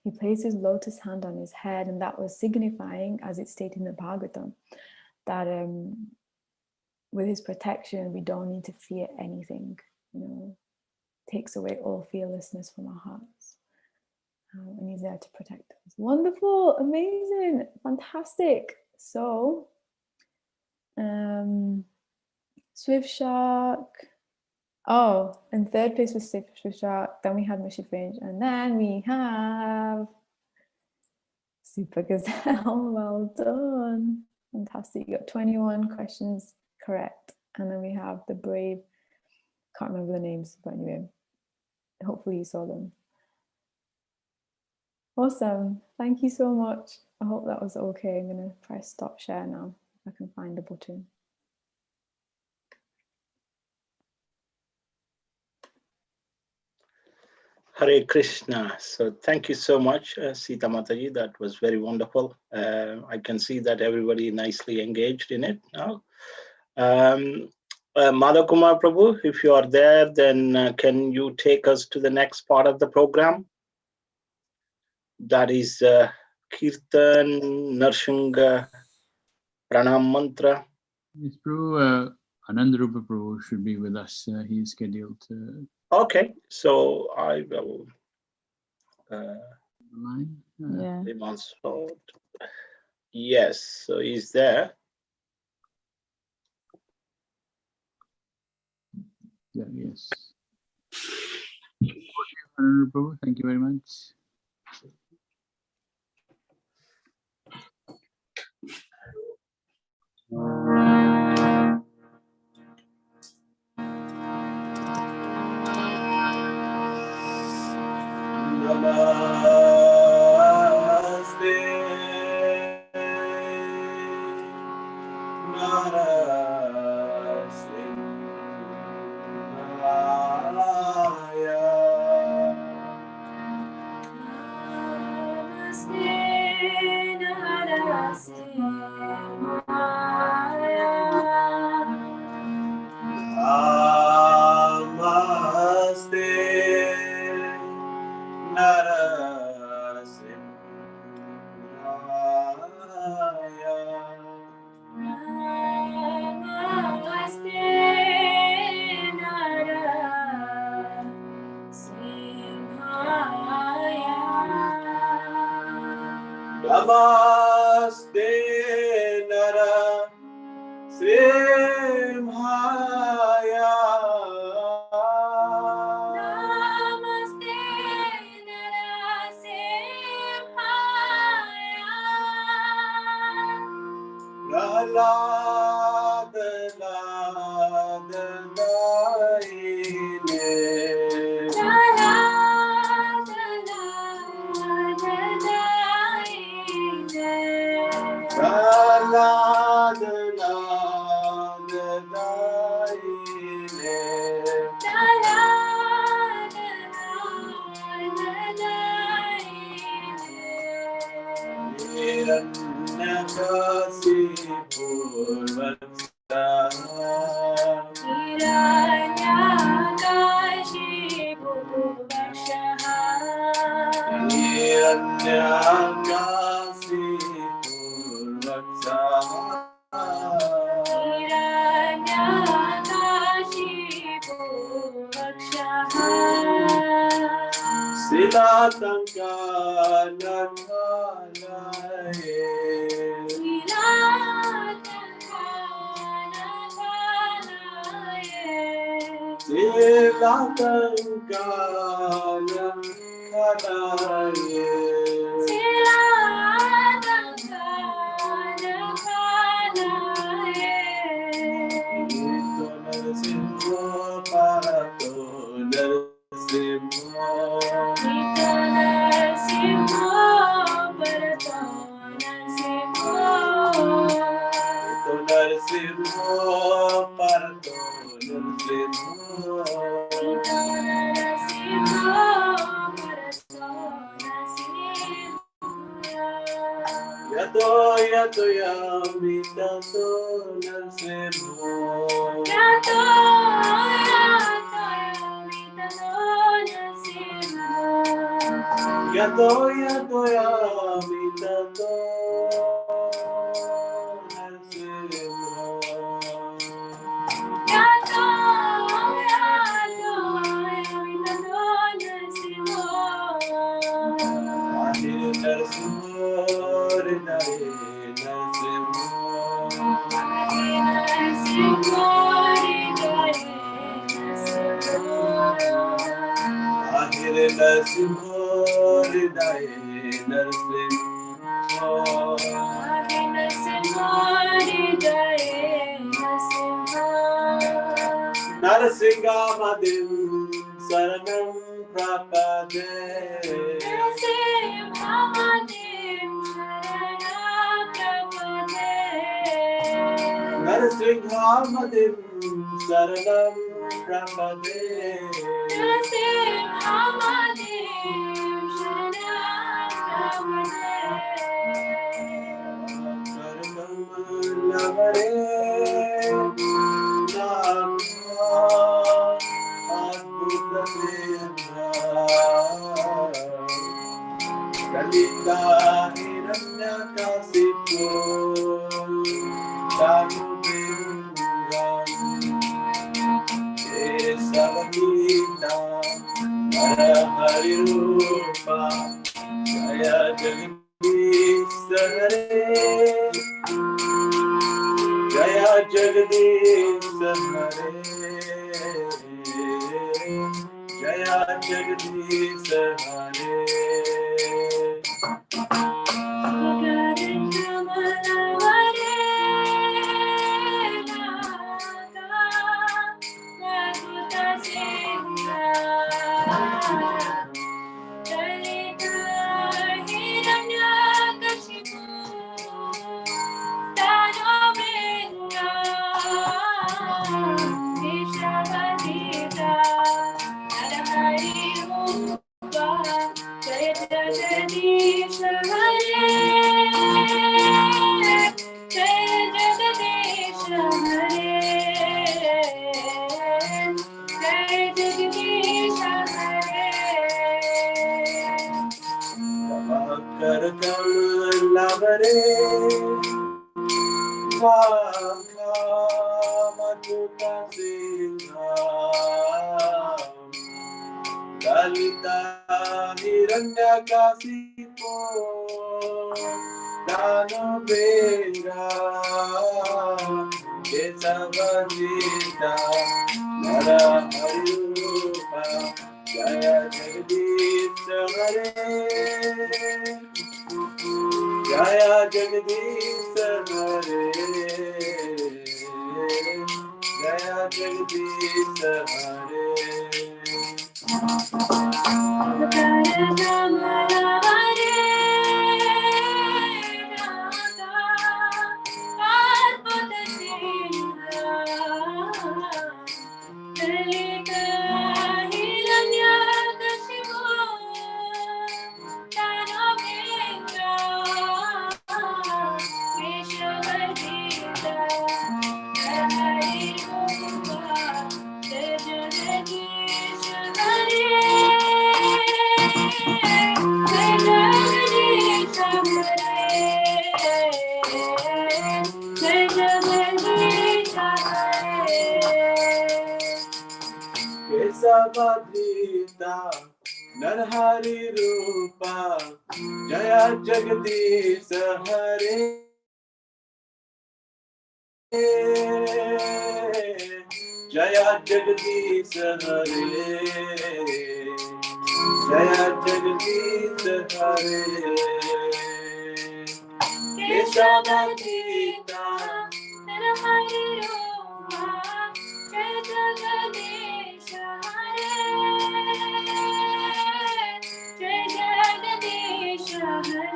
He placed his lotus hand on his head, and that was signifying, as it's stated in the Bhagavatam, that with his protection, we don't need to fear anything. Takes away all fearlessness from our hearts. And he's there to protect us. Wonderful, amazing, fantastic. So, Swift Shark. Oh, in third place was Swift Shark. Then we had Mystery Finch, and then we have Super Gazelle. Well done, fantastic. You got 21 questions correct, and then we have the Brave. Can't remember the names, but anyway, hopefully you saw them. Awesome, thank you so much. I hope that was okay. I'm gonna press stop share now if I can find the button. Hare Krishna. So thank you so much, Sita Mataji. That was very wonderful. I can see that everybody nicely engaged in it now. Madhav Kumar Prabhu, if you are there, then can you take us to the next part of the program? That is Kirtan Narshinga Pranam Mantra. Yes, Prabhu, Anandarupa Prabhu should be with us. He's scheduled to. Okay, so I will. Yeah. Yes, so he's there. Yeah, yes. Anandarupa Prabhu, thank you very much. Namaste Narasimhaya. Namaste Narasimhaya. Namaste Narasimhaya. Namaste Narasimhaya. Prahlad Nadaine. Prahlad Narasimhamadin Saranam Prapade. Narasimhamadin Saranam Prapade. Kalita Hiranyakasipo Tanubinga Esavakita Narahari Rupa Jaya Jagadish Hare Jaya Jagadish Hare Jaya Jagadish Hare. Kalita Hiranyakasipo Jano Bera Kesavadita Nara Harupa Jaya Jagadish Hare Jaya Jagadish Hare Jaya Jagadish Hare Kesavadita Narhari Rupa Jaya Jagadish Hare Jaya Jagadish Hare Jaya Jagadish Hare Kesavadita Narhari Rupa Jaya Jagadish Hare Jai Jagadish Hare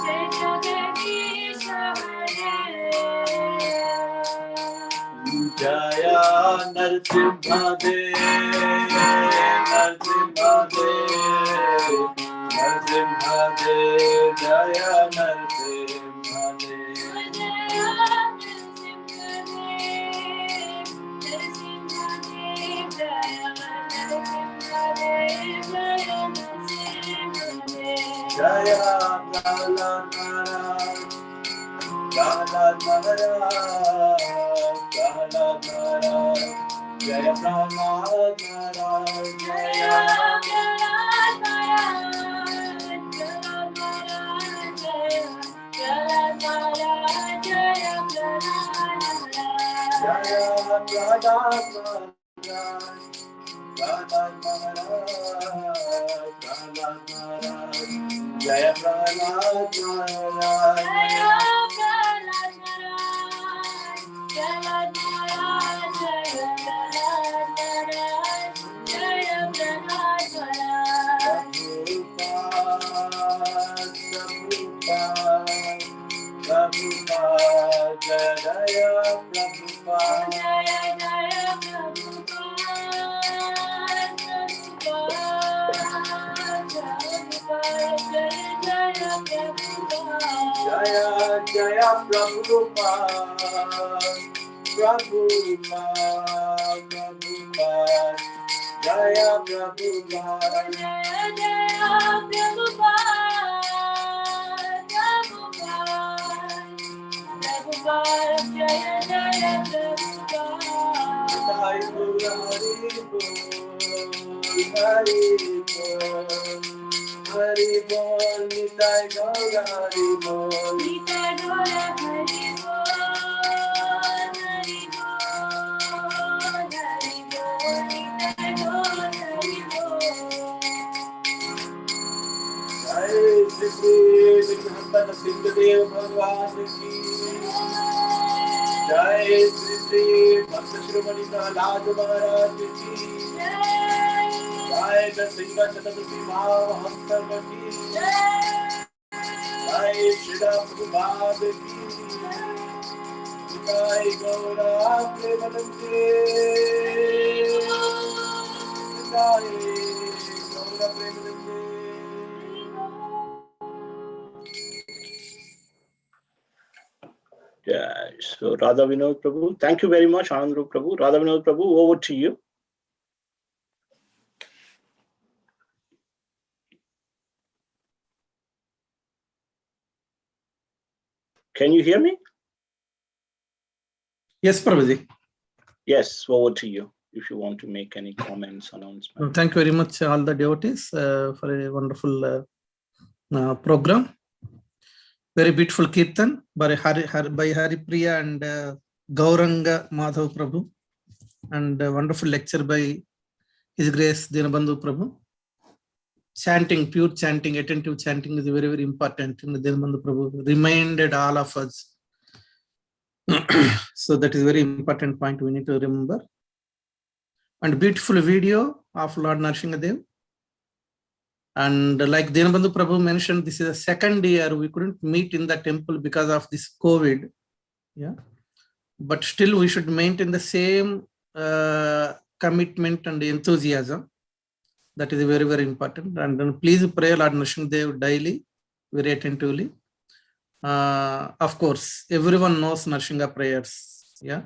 Jai Jagadish Hare Jaya Narasimha Dev Narasimha Dev Narasimha Dev Jaya Narasimha Dev Jaya Prahlad Maharaj, Prahlad Maharaj, Prahlad Maharaj, Jaya Prahlad Maharaj, Jaya Prahlad Maharaj, Prahlad Maharaj, Jaya Prahlad Maharaj, Jaya Prahlad Maharaj. Prahlad Maharaj, Prahlad Maharaj, Jaya Prahlad Maharaj, Jaya Prahlad Maharaj, Prahlad Maharaj, Jaya Prahlad Maharaj, Jaya Prahlad Maharaj, Prabhupada, Prabhupada, Jaya Jaya Prabhupada, Jaya Jaya Jaya Jaya Prabhupada, Prabhupada, Prabhupada, Jaya Prabhupada, Jaya Jaya Prabhupada, Prabhupada, Jaya Jaya Prabhupada. Hari Bol, Hari Bol, Hari Bol, Nitai Gaura Hari Bol, Nitai Gaura Hari Bol, Hari Bol, Hari Bol, Nitai Gaura Hari Bol. Jai Shri Shri Vigrahan Sindhadev Bhagwan Ki Jai Shri Shri Bhakta Shrimani Prahlad Maharaj Ki Jai Narasimha Chaturdasi Mahantama Ki Jai Shri Prabhupada Ki Jai Gaura Premanande Jai Gaura Premanande. Yeah, so Radha Vinod Prabhu, thank you very much, Anandru Prabhu. Radha Vinod Prabhu, over to you. Can you hear me? Yes, Prabhuji. Yes, over to you if you want to make any comments, announcements. Thank you very much, all the devotees, for a wonderful program. Very beautiful Kirtan by Hari Priya and Gauranga Madhav Prabhu, and a wonderful lecture by His Grace Dinabandhu Prabhu. Chanting, pure chanting, attentive chanting is very, very important. Dinabandhu Prabhu reminded all of us. So that is a very important point we need to remember. And beautiful video of Lord Narasimha. And like Dinabandhu Prabhu mentioned, this is the second year we couldn't meet in the temple because of this COVID. Yeah, but still we should maintain the same commitment and enthusiasm. That is very, very important. And then please pray Lord Narasimha daily, very attentively. Of course, everyone knows Narasimha prayers. Yeah.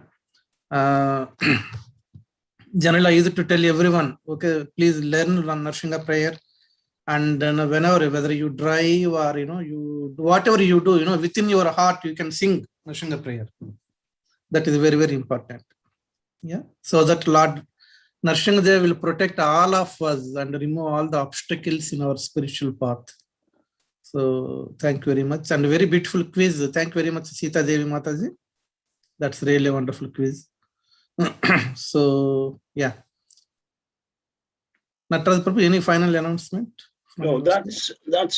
Generally, I used to tell everyone, okay, please learn Narasimha prayer. And then whenever, whether you drive or, you whatever you do, within your heart, you can sing Narasimha prayer. That is very, very important. Yeah. So that Lord Narasimha will protect all of us and remove all the obstacles in our spiritual path. So thank you very much. And very beautiful quiz. Thank you very much, Sita Devi Mataji. That's really a wonderful quiz. So yeah. Nataraj Prabhu, any final announcement? No, that's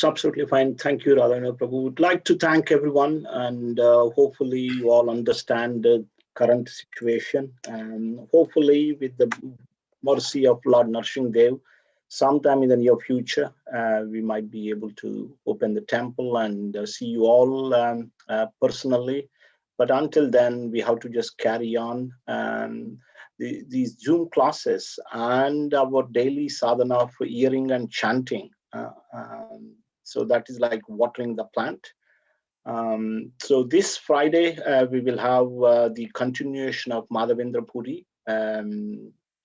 absolutely fine. Thank you, Radha Prabhu. Would like to thank everyone, and hopefully you all understand the current situation, and hopefully with the mercy of Lord Narasimha Dev, sometime in the near future, we might be able to open the temple and see you all personally. But until then, we have to just carry on these Zoom classes and our daily sadhana for hearing and chanting. So that is like watering the plant. So this Friday, we will have the continuation of Madhavendra Puri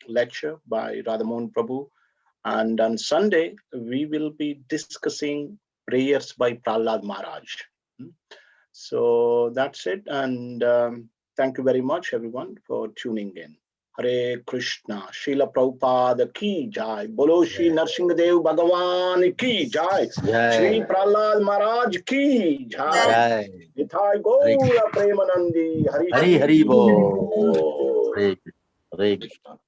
lecture by Radhamohan Prabhu. And on Sunday, we will be discussing prayers by Prahlad Maharaj. So that's it. And thank you very much, everyone, for tuning in. Hare Krishna, Srila Prabhupada ki jai, Bolo Shri Narasimha Dev Bhagavan ki jai, Shri Prahlad Maharaj ki jai, Nithai Gaura Premanandi, Hari Hari Bo. Hare Krishna. Hare Krishna.